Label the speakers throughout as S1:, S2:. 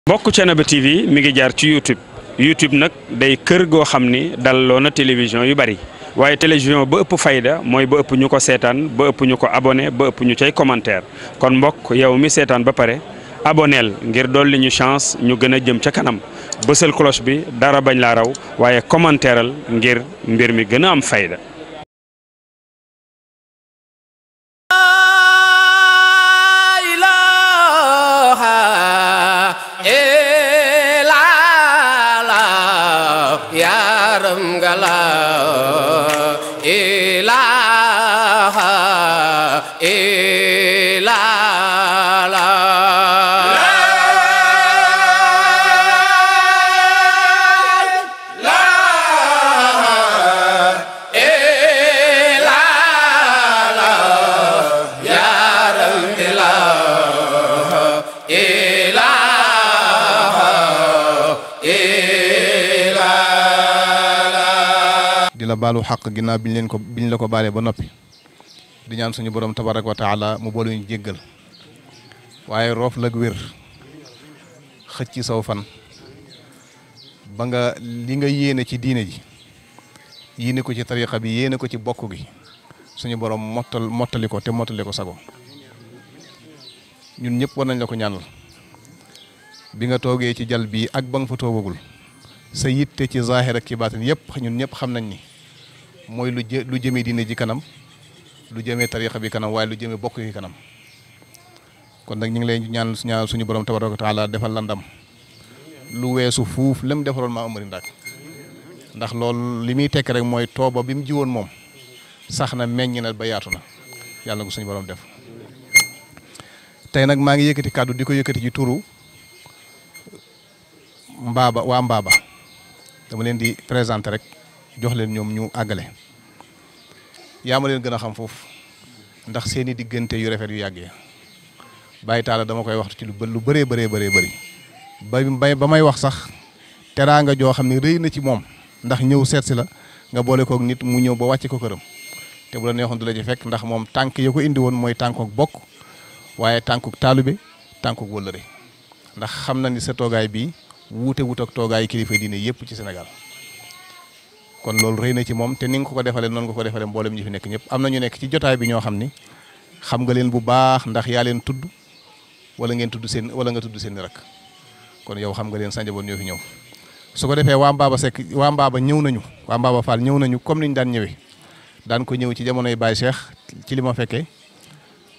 S1: mbokk Thiénaba TV mi ngi jaar ci YouTube nag day kër goo xam ni dalloo na télévision yu bari waaye télévision ba ëpp fayda mooy ba ëpp ñu ko seetaan ba ëpp ñu ko abonné ba ëpp ñu cay commentaire kon mbokk yow mi seetaan ba pare aboneel ngir dolli ñu chance ñu gën a jëm ca kanam bësal cloche bi dara bañ laa raw waaye commentaireal ngir mbir mi gën a am fayda.
S2: la baalu xaq ginnaaw biñ la ko baalee ba noppi di ñaan suñu borom tabarak wa taala mu boolu ñu jéggal waaye roof lag wér xëcc ci saw fan ba nga li nga yéene ci diine ji yéene ko ci tariqa bi yéene ko ci bokk gi suñu borom mottali ko te mottali ko sago ñun ñëpp war nañ la ko ñaanal bi nga toogee ci jal bii ak ba nga fa toogagul sa yitte ci zaahir ak ci baatin yëpp ñun ñëpp xam nañ ni mooy lu jëmee diine ji kanam lu jëmee tariqa bi kanam waaye lu jëmee bokk yi kanam kon nag ñu ngi lay ñaan suñu borom tabaraka wa taala defal la ndam lu weesu fuuf lem defaroon maa amari ndaak ndax loolu li muy tekk rek mooy tooba bi mu jiwoon moom sax na meññ na ba yaatu na yàlla na ko suñu borom def tey nag maa ngi yëkkati kàddu di ko yëkkati ci turu waa Mbaba dama leen di présenter rek jox leen ñoom ñu àggale yaa ma leen gën a xam foofu ndax seeni diggante yu rafet yu yàggee bàyyi taala dama koy waxtu ci lu bëree bëri ba may wax sax teraanga joo xam ne rëy na ci moom ndax ñëw seet si la nga boole kook nit mu ñëw ba wàcce ko këram te bu la neexoon du la ci fekk ndax moom tànk ya ko indi woon mooy tànkook bokk waaye tànkuk taalibe tànkuk wëllëre ndax xam na ni sa toogaay bii wuute ak toogaay kilifa diine yëpp ci Sénégal kon loolu rëy na ci moom te ni nga ko defalee noonu nga ko defalee mboolem ñi fi nekk ñëpp am na ñu nekk ci jotaay bi ñoo xam ni xam nga leen bu baax ndax yaa leen tudd wala nga tudd seen rak kon yow xam nga leen sa njaboot ñoo fi ñëw su ko defee waa Mbaba ñëw nañu waa Mbaba Fall ñëw nañu comme niñ daan ñëwee daan ko ñëw ci jamonoy Baye Cheikh ci li ma fekkee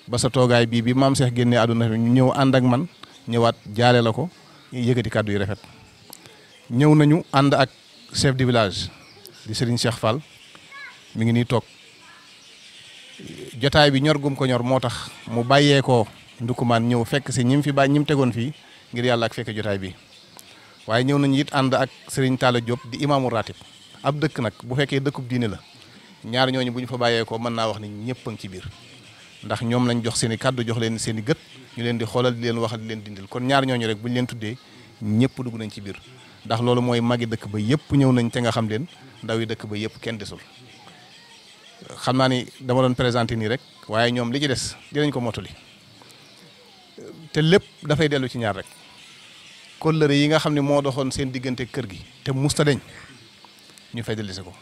S2: ba sa toogaay bii bi maam Cheikh génnee àdduna ñu ñëw ànd ak man ñëwaat jaale la ko yëkkati kàddu yu rafet ñëw nañu ànd ak chef de village di Serigne Cheikh Fall mi ngi nii toog jotaay bi ñor gum ko ñor moo tax mu bàyyee ko ndukumaan ñëw fekk si ñim tegoon fii ngir yàlla ak fekk jotaay bi waaye ñëw nañu it ànd ak Serigne Talla Diop di imaamu ratib ab dëkk nag bu fekkee dëkkub diine la ñaar ñooñu bu ñu fa bàyyeekoo mën naa wax ni ñëpp a ngi ci biir ndax ñoom lañ jox seen i kàddu jox leen seen i gët ñu leen di xoolal di leen waxal di leen dindil kon ñaar ñooñu rek bu ñu leen tuddee ñëpp dugg nañ ci biir ndax loolu mooy magi dëkk ba yëpp ñëw nañ te nga xam leen ndaw yi dëkk ba yëpp kenn desul xam naa ni dama doon présenté nii rek waaye ñoom li ci des dinañ ko mottali te lépp dafay dellu ci ñaar rek kóllëre yi nga xam ne moo doxoon seen diggante kër gi te musta deñ ñu feddali si ko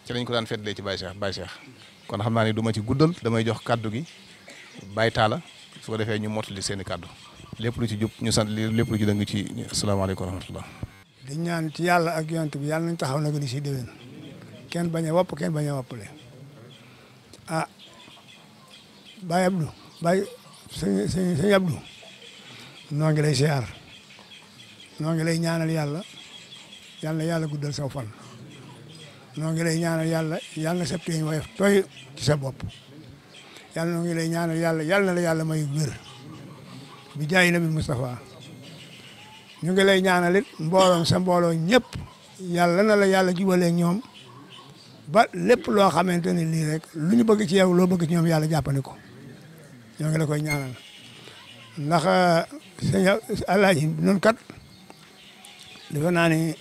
S2: ci lañ ko daan feddalee ci Baye Cheikh kon xam naa ni du ma ci guddal damay jox kàddu gi Baye Talla su ko defee ñu mottali seen i kàddu lépp lu ci jub ñu sant lépp lu ci dëng ci asalaamaaleykum wa rahmatullah
S3: di ñaan ci yàlla ak yonent bi yàlla nañ taxaw na ko di si déwén kenn bañ a wopp kenn bañ a woppale ah Baye Abdou Baye sëñ Abdou noo ngi lay siyaar noo ngi lay ñaanal yàlla yàlla guddal saw fan noo ngi lay ñaanal yàlla na sab teeñ woyof tooy ci sa bopp yàlla noo ngi lay ñaanal yàlla na la yàlla may wér bi jaay nabi Moustapha ñu ngi lay ñaanalit mbooloo ñëpp yàlla na la yàlla jubaleeg ñoom ba lépp loo xamante ni lii rek lu ñu bëgg ci yow loo bëgg ci ñoom yàlla jàppandi ko ñoo ngi la koy ñaanal ndax sëñ Alaaji noonu kat defe naa ni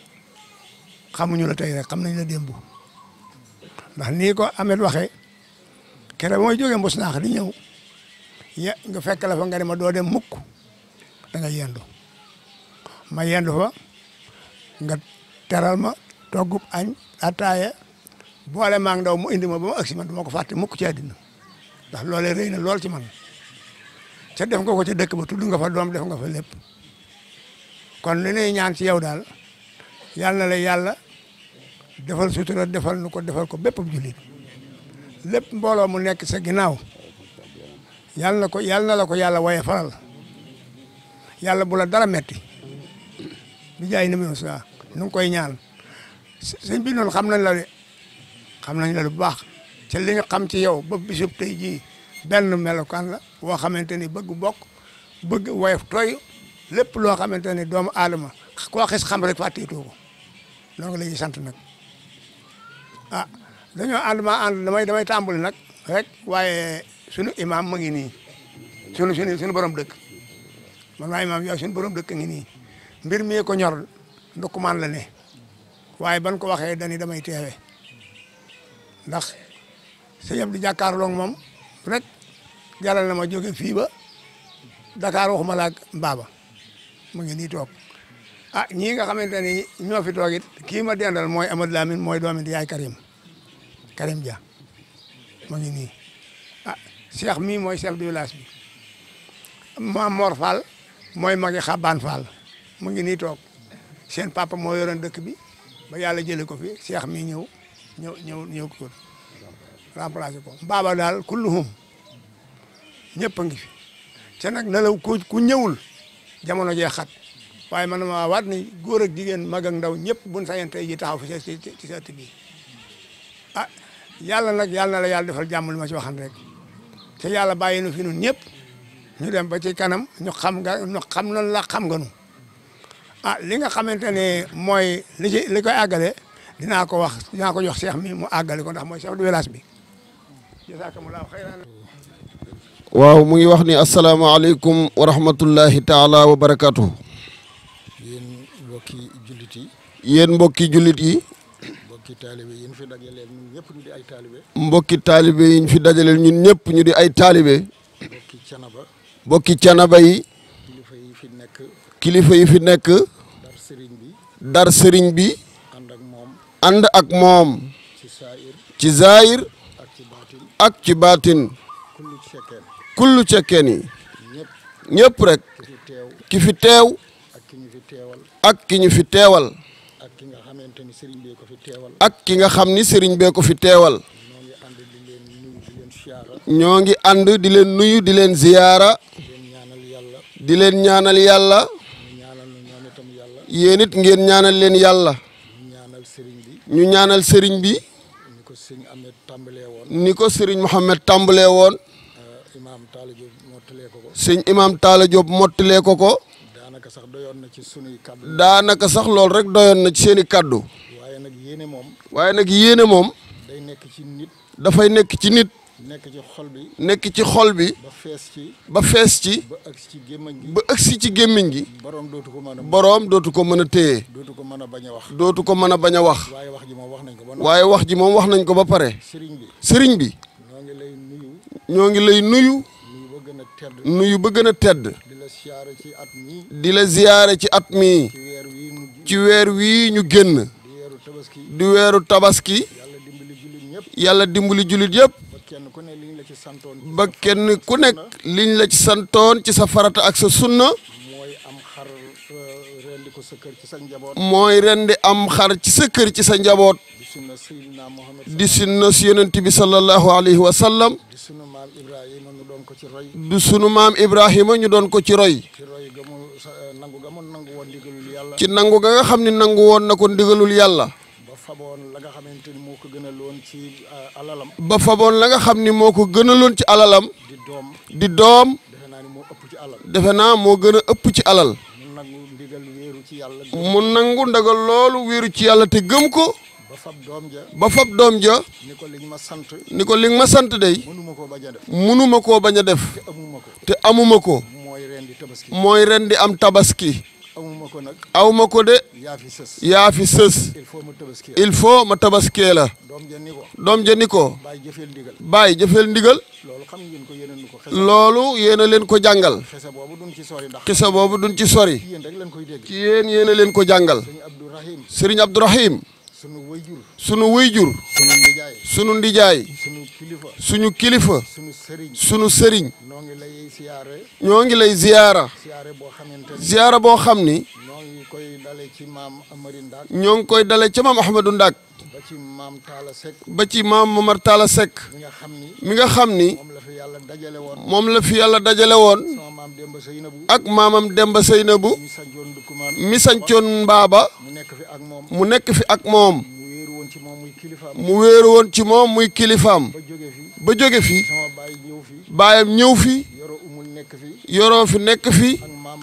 S3: xamuñu la tey rek xam nañ la démb ndax nii ko Ahmed waxee kere mooy jógee mbos naax di ñëw nga fekk la fa nga ne ma doo dem mukk da nga yendu ma yendu fa nga teral ma toggub añ ataaya boole maa ngi ndaw mu indi ma ba ma agsi man du ma ko fàtte mukk ci àddina ndax loolee rëy na lool ci man ca def nga ko ca dëkk ba tudd nga fa doom def nga fa lépp kon li ñuy ñaan ci yow daal yàlla na la yàlla defal sutura defal nu ko defal ko bépp jullit lépp mbooloo mu nekk sa ginnaaw yàlla na la ko yàlla waye faral yàlla bu la dara metti bi jaay na mi sa nu ngi koy ñaan sëñ bi noonu xam nañ la de xam nañ la lu baax ca li ñu xam ci yow ba bisub tey jii benn melokaan la boo xamante ni bëgg bokk bëgg woyof tooy lépp loo xamante ni doomu aadama koo xis xam rek fàtteetoo ko donc la ñuy sant nag ah dañoo ànd maa ànd damay tàmbali nag rek waaye sunu imam ma ngi nii sunu borom dëkk man maa imam yow sunu borom dëkk ngi nii mbir mi ko ñor ndokkumaan la ne waaye ban ko waxee dani damay teewe ndax sëñ Abdou jàkkaarloo moom rek jaral na ma jóge fii ba Dakar waxuma la ak Mbaba mu ngi nii toog ah ñii nga xamante ni ñoo fi toog it kii ma dendal mooy Amadou Lamine mooy doomi di yaay Karim Dia mu ngi nii ah Cheikh mii mooy chef de village bi Maam Mor Fall mooy magi Xabaan Fall mu ngi nii toog seen papa moo yoroon dëkk bi ba yàlla jëlee ko fi Cheikh mii ñëw ko remplacé ko Mbaba daal kulluhum ñëpp a ngi fi te nag na la ku ñëwul jamono jee xat waaye man ma waat ni góor ak jigéen mag ak ndaw ñëpp buñ sañoon tey ji taxaw fi ci sa ëtt bi ah yàlla nag yàlla na la yàlla defal jàmm li ma ci waxan rek te yàlla bàyyi nu fi nun ñëpp ñu dem ba ci kanam ñu xam noonu la xam nga nu ah li nga xamante ne mooy li koy àggale dinaa ko jox Cheikh mi mu àggale ko ndax mooy chef de village bi jazakumullahu xayran.
S4: waaw mu ngi wax ni asalaamaaleykum wa rahmatullahi taala wa barakaatu.
S5: yéen mbokki jullit yi.
S4: yéen mbokki jullit yi.
S5: mbokki taalibe yi ñu fi dajaleel ñun ñëpp ñu di ay taalibe.
S4: mbokki taalibe yi ñu fi dajaleel ñun ñëpp ñu di ay taalibe.
S5: mbokki canaba.
S4: mbokki canaba yi.
S5: kilifa yi fi nekk.
S4: kilifa yi fi nekk.
S5: dar sëriñ bi.
S4: dar sëriñ bi.
S5: ànd ak moom.
S4: ànd ak moom.
S5: ci saayir.
S4: ci zaayir.
S5: ak ci baatin.
S4: ak ci baatin.
S5: kullu cekkeen.
S4: kullu cekkeen yi.
S5: ñëpp.
S4: ñëpp rek.
S5: ki fi teew.
S4: ki fi teew.
S5: ak ki ñu fi teewal.
S4: ak ki ñu fi teewal.
S5: ak ki nga xamante ni sëriñ bee ko fi teewal.
S4: ak ki nga xam ni sëriñ bee ko fi teewal.
S5: ñoo ngi ànd di leen nuyu di leen ziyaara.
S4: ñoo ngi ànd di leen nuyu di leen ziyaara.
S5: di leen ñaanal yàlla.
S4: di leen ñaanal yàlla.
S5: ñu ñaanal ñu ñoom itam yàlla.
S4: yéen it ngeen ñaanal leen yàlla.
S5: ñu ñaanal sëriñ bi.
S4: ñu ñaanal sëriñ bi.
S5: ni ko sëñ Ahmed tàmbalee woon.
S4: ni ko sëriñ Mouhamed tàmbalee woon.
S5: imaam Talla Diop mottalee ko ko.
S4: sëñ imaam Talla Diop mottalee ko ko.
S5: daanaka sax doyoon na ci sunuy kaddu.
S4: daanaka sax loolu rek doyoon na ci seen i kaddu.
S5: waaye nag yéene moom.
S4: waaye nag yéene moom.
S5: day nekk ci nit.
S4: dafay nekk ci nit.
S5: nekk ci xol bi.
S4: nekk ci xol bi.
S5: ba fees ci.
S4: ba fees ci.
S5: ba agsi ci gémmiñ gi.
S4: ba agsi ci gémmiñ gi.
S5: boroom dootu ko mën a.
S4: boroom dootu ko mën a téye.
S5: dootu ko mën a bañ a wax.
S4: dootu ko mën a bañ a wax.
S5: waaye wax ji moom wax nañ ko ba.
S4: waaye wax ji moom wax nañ ko ba pare.
S5: sëriñ bi.
S4: sëriñ bi.
S5: ñoo ngi lay nuyu.
S4: ñoo ngi lay nuyu.
S5: nuyu ba gën a tedd.
S4: nuyu ba gën a tedd.
S5: di la siyaare ci at mii.
S4: di la ziyaare ci at mii.
S5: ci weer wii mu.
S4: ci weer wii ñu génn.
S5: di weeru tabaski.
S4: di weeru tabaski.
S5: yàlla dimbali jullit ñëpp.
S4: yàlla dimbali jullit yëpp.
S5: ba kenn ku ne liñ la ci santoon.
S4: ba kenn ku nekk liñ la ci santoon ci sa farata ak sa sunna.
S5: mooy am xar rendi ko sa kër ci sa njaboot.
S4: mooy rendi am xar ci sa kër ci sa njaboot.
S5: di sunna Seydina Mohamed.
S4: di sunna si yonent bi sallallahu alayhi wa sallam.
S5: di sunu maam Ibrahima ñu doon ko ci roy.
S4: du sunu maam Ibrahima ñu doon ko ci roy.
S5: ci roy ga mu nangu ga mu nangu woon ndigalul yàlla.
S4: ci nangu ga nga xam ne nangu woon na ko ndigalul yàlla.
S5: ba faboon la nga xamante ni moo ko gënaloon ci alalam.
S4: ba faboon la nga xam ni moo ko gënaloon ci alalam.
S5: di doom.
S4: di doom.
S5: defe naa ni moo ëpp ci alal.
S4: defe naa moo gën a ëpp ci alal.
S5: mu nangu ndigal wéeru ci yàlla.
S4: mu nangu ndagal loolu wéeru ci yàlla te gëm ko.
S5: ba fab doom ja.
S4: ba fab doom ja.
S5: ni ko liñ ma sant.
S4: ni ko li nga ma sant day.
S5: mënuma koo bañ a def.
S4: mënuma koo bañ a def.
S5: te amuma ko.
S4: te amuma ko.
S5: mooy ren di tabaski.
S4: mooy ren di am tabaski.
S5: amuma ko nag.
S4: aw ma ko de.
S5: yaa fi sës.
S4: yaa fi sës.
S5: il faut ma tabaskee.
S4: il faut ma tabaskee la.
S5: doom ja ni ko.
S4: doom ja ni ko.
S5: bàyyi jëfeel ndigal.
S4: bàyyi jëfeel ndigal.
S5: loolu xam ngeen ko yéen a nu ko.
S4: loolu yéen a leen ko jàngal.
S5: xese boobu duñ ci sori ndax.
S4: xisa boobu duñ ci sori.
S5: ci yéen rek lañ koy dégg.
S4: ci yéen a leen ko jàngal.
S5: sëñ Abdourahim.
S4: Serigne Abdourahim.
S5: sunu wayjur.
S4: sunu wuyjur.
S5: sunu ndijaay.
S4: sunu ndijaay.
S5: sunu kilifa.
S4: suñu kilifa.
S5: sunu sëriñ.
S4: sunu sëriñ.
S5: noo ngi lay siyaare.
S4: ñoo ngi lay ziyaara.
S5: siyaare boo xamante ni.
S4: ziyaara boo xam ni.
S5: noo ngi koy dale ci maam Amari Ndak.
S4: ñoo ngi koy dale ca maam Ahmadou Ndak.
S5: ba ci maam Talla Seck.
S4: ba ci maam Momar Talla Seck.
S5: mi nga xam ni.
S4: mi nga xam ni.
S5: moom la fi yàlla dajale woon.
S4: moom la fi yàlla dajale woon.
S5: sama maam Demba Seynabu.
S4: ak maamam Demba Seynabu.
S5: mi sancoon Ndukumaan.
S4: mi sancoon Mbaaba.
S5: mu nekk fi ak moom.
S4: mu nekk fi ak moom.
S5: mu wéeru woon ci moom muy kilifaam.
S4: mu wéeru woon ci moom muy kilifaam.
S5: ba jóge fi.
S4: ba jóge fi.
S5: sama baay ñëw fi.
S4: baayam ñëw fi.
S5: yoro umul nekk fi.
S4: yoroo fi nekk fi.
S5: ak maam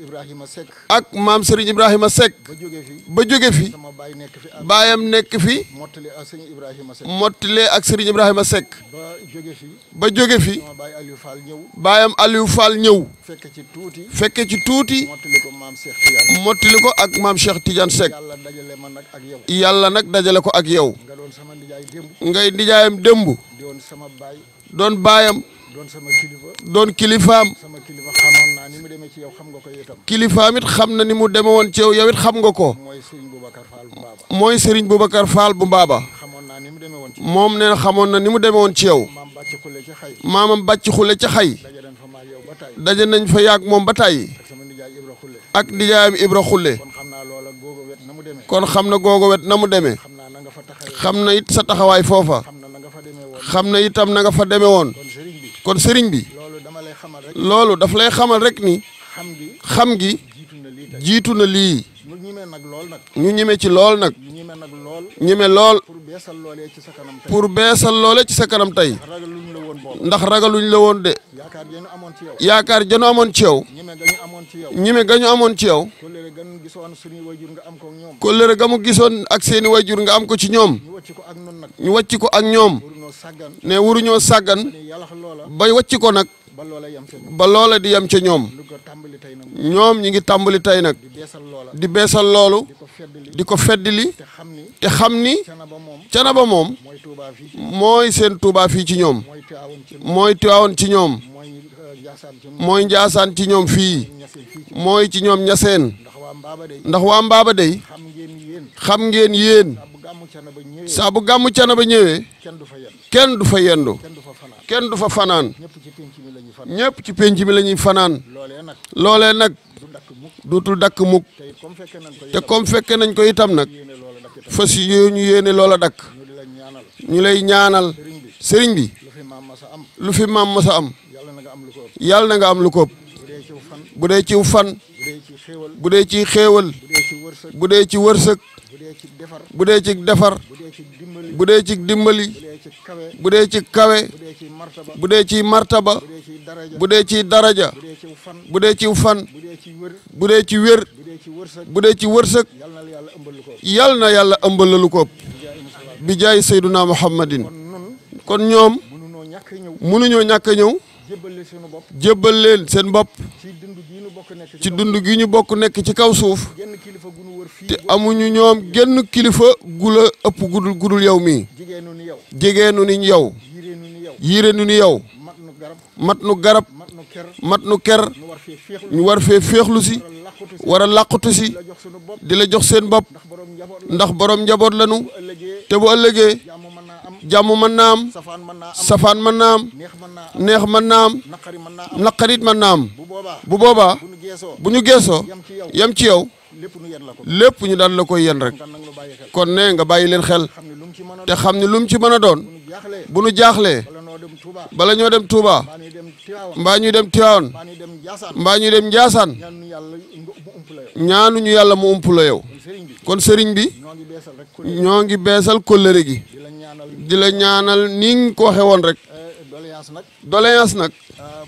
S5: Ibrahima Seck.
S4: ak maam Serigne Ibrahima Seck.
S5: ba jóge fi.
S4: ba jóge fi.
S5: sama baay nekk fi ak.
S4: baayam nekk fi.
S5: mottali ak sëñ Ibrahima Seck.
S4: mottile ak Serigne Ibrahima Seck.
S5: ba jóge fi.
S4: ba jóge fi.
S5: sama baay Aliou Fall ñëw.
S4: baayam Aliou Fall ñëw.
S5: fekk ci tuuti.
S4: fekke ci tuuti.
S5: mottali ko maam Cheikh Tidiane.
S4: mottali ko ak maam Cheikh Tidiane Seck.
S5: yàlla dajale ma nag ak yow.
S4: yàlla nag dajale ko ak yow.
S5: nga doon sama nijaay démb.
S4: ngay nijaayam démb.
S5: di woon sama baay.
S4: doon baayam.
S5: doon sama kilifa.
S4: doon kilifaam.
S5: sama kilifa xamoon naa ni mu demee ci yow xam nga ko itam.
S4: kilifaam it xam na ni mu deme woon ci yow yow it xam nga ko.
S5: mooy Serigne Boubacar Fall bu Mbaaba.
S4: mooy Serigne Boubacar Fall bu Mbaaba.
S5: xamoon naa ni mu demee woon ci.
S4: moom nee na xamoon na ni mu deme woon ci yow.
S5: maam bàcc xule ci xay.
S4: maamam bàcc xule ca xay.
S5: daje nañ fa maag yow ba tey.
S4: daje nañ fa yàgg moom ba tàyyi.
S5: ak sama nijaay Ibra xule.
S4: ak nijaayam Ibra Xulle.
S5: kon xam naa loola googu wet na mu demee.
S4: kon xam na googu wet na mu demee.
S5: xam naa na nga fa taxawee.
S4: xam na it sa taxawaay foofa.
S5: xam na na nga fa demee woon.
S4: xam na itam na nga fa demee woon.
S5: kon Serigne bi.
S4: kon Serigne bi.
S5: loolu dama lay xamal rek.
S4: loolu daf lay xamal rek ni.
S5: xam gi.
S4: xam gi
S5: jiitu na lii tey.
S4: jiitu na lii.
S5: ñu ñemee nag lool nag.
S4: ñu ñeme ci lool nag.
S5: ñu ñemee nag lool.
S4: ñeme lool.
S5: pour beesal loolee ci sa kanam tey.
S4: pour beesal loole ci sa kanam tey.
S5: ragaluñ la woon boobu.
S4: ndax ragaluñ la woon de.
S5: yaakaar jenu amoon ci yow.
S4: yaakaar jano amoon ci yow.
S5: ñeme ga ñu amoon ci yow.
S4: ñeme ga ñu amoon ci yow.
S5: kóllëre gan gisoon suñuy wayjur nga am ko ak ñoom.
S4: kóllëre ga mu gisoon ak seeni wayjur nga am ko ci ñoom.
S5: ñu wàcc ko ak nun nag.
S4: ñu wàcc ko ak ñoom.
S5: waruñoo sàggan.
S4: ne waruñoo sàggan.
S5: ni yàllax loola.
S4: ba wàcc ko nag.
S5: ba loola yem seen.
S4: ba loola di yem ca ñoom.
S5: lu ko tàmbali tey nag.
S4: ñoom ñi ngi tàmbali tey nag.
S5: di beesal loola.
S4: di beesal loolu.
S5: di ko feddali.
S4: di ko feddali.
S5: te xam ni.
S4: te xam ni.
S5: Canaba moom.
S4: Canaba moom.
S5: mooy Touba fii ci.
S4: mooy seen Touba fii ci ñoom.
S5: mooy Tiwaawan ci.
S4: mooy Tiwaawan ci ñoom.
S5: mooy Njaasaan ci.
S4: mooy Njaasaan ci ñoom fii.
S5: Ñaseen fii ci.
S4: mooy ci ñoom ñaseen.
S5: ndax waa Mbaaba day.
S4: ndax waa Mbaaba day.
S5: xam ngeen yéen.
S4: xam ngeen yéen.
S5: saa bu gàmmu Canaba ñëwee.
S4: saa bu gàmmu Canaba ñëwee.
S5: kenn du fa yenn.
S4: kenn du fa yendu.
S5: kenn du fa fanaan.
S4: kenn du fa fanaan.
S5: ñëpp ci penc mi la ñuy fanaan.
S4: ñëpp ci penc mi la ñuy fanaan.
S5: loolee nag.
S4: loolee nag
S5: du dakk mukk.
S4: duutul dakk mukk.
S5: te it comme fekkee nañ ko.
S4: te comme fekke nañ ko itam nag.
S5: yéene loola dakk itam.
S4: fas ñu yéene loola dakk.
S5: ñu di la ñaanal.
S4: ñu lay ñaanal.
S5: sëriñ bi.
S4: sëriñ bi
S5: lu fi maam masa am.
S4: lu fi maam masa am.
S5: yàlla na nga am lu ko ëpp.
S4: yàlla na nga am lu ko ëpp.
S5: bu dee ci fan.
S4: bu dee ciw fan.
S5: bu dee ci xéewal.
S4: bu dee ci xéewal.
S5: bu dee ci wërsëg.
S4: bu dee ci wërsëg.
S5: bu dee ci defar.
S4: bu dee ci defar.
S5: bu dee ci dimbali.
S4: bu dee ci dimbali.
S5: bu dee ci kawe.
S4: bu dee ci kawe.
S5: bu dee ci martaba.
S4: bu dee ci martaba.
S5: bu dee ci daraja.
S4: bu dee ci daraja.
S5: bu dee ci fan.
S4: bu dee ci fan.
S5: bu dee ci wër.
S4: bu dee ci wér.
S5: bu dee ci wërsëg.
S4: bu dee ci wërsëg.
S5: yàlla na la yàlla ëmbal lu ko ëpp.
S4: yal na yàlla ëmbal la lu ko ëpp. bi jaay Seyduna Muhammadin.
S5: kon nun
S4: kon ñoom
S5: mënunoo ñàkk a ñëw.
S4: mënuñoo ñàkk a ñëw.
S5: jébbale suñu bopp.
S4: jébbal leen seen bopp.
S5: ci dund gii nu bokk nekk.
S4: ci dund gi ñu bokk nekk ci kaw suuf.
S5: genn kilifa gu nu wër fii.
S4: te amuñu ñoom genn kilifa gu la ëpp gudul yow mii.
S5: jigéenu ni yow.
S4: jigéenu ni yow.
S5: yireenu ni yow.
S4: yireenu ni yow.
S5: mat nu garab.
S4: mat nu garab.
S5: mat nu ker.
S4: mat nu ker.
S5: nu war fee féexlu.
S4: ñu war fee féexlu si. war a làqutu si.
S5: la jox suñu bopp.
S4: di la jox seen bopp.
S5: ndax borom njaboot la.
S4: ndax borom njaboot lañu.
S5: bu ëllëgee.
S4: te bu ëllëgee.
S5: jàmm mën naa am.
S4: jàmm mën naa am.
S5: safaan mën naa am.
S4: safaan mën naa am.
S5: neex mën naa am.
S4: neex mën naa am.
S5: naqari mën naa am.
S4: naqarit mën naa am.
S5: bu boobaa.
S4: bu boobaa
S5: bu nu geesoo.
S4: bu ñu geesoo
S5: yem ci yow.
S4: yem ci yow
S5: lépp nu yen la ko.
S4: lépp ñu daal la koy yen rek.
S5: kon nag nu bàyyi xel.
S4: kon ne nga bàyyi leen xel.
S5: xam ne lu mu ci mën a
S4: te xam ne lu mu ci mën a doon.
S5: bu nu jaaxlee.
S4: bu nu jaaxlee.
S5: wala noo dem Touba.
S4: bala ñoo dem Touba.
S5: mbaa ñuy dem Tiwaawan.
S4: mbaa ñuy dem Tiwaawan.
S5: mbaa ñuy dem Njaasaan.
S4: mbaa ñuy dem Njaasaan.
S5: ñaan nu yàlla mu ump la yow.
S4: ñaanuñu yàlla mu ump la yow.
S5: kon sëriñ bi.
S4: kon sëriñ bi
S5: ñoo ngi beesal rek.
S4: ñoo ngi beesal kóllëre gi.
S5: di la ñaanal.
S4: di la ñaanal ni nga ko waxe woon rek.
S5: doléance nag.
S4: doléance nag.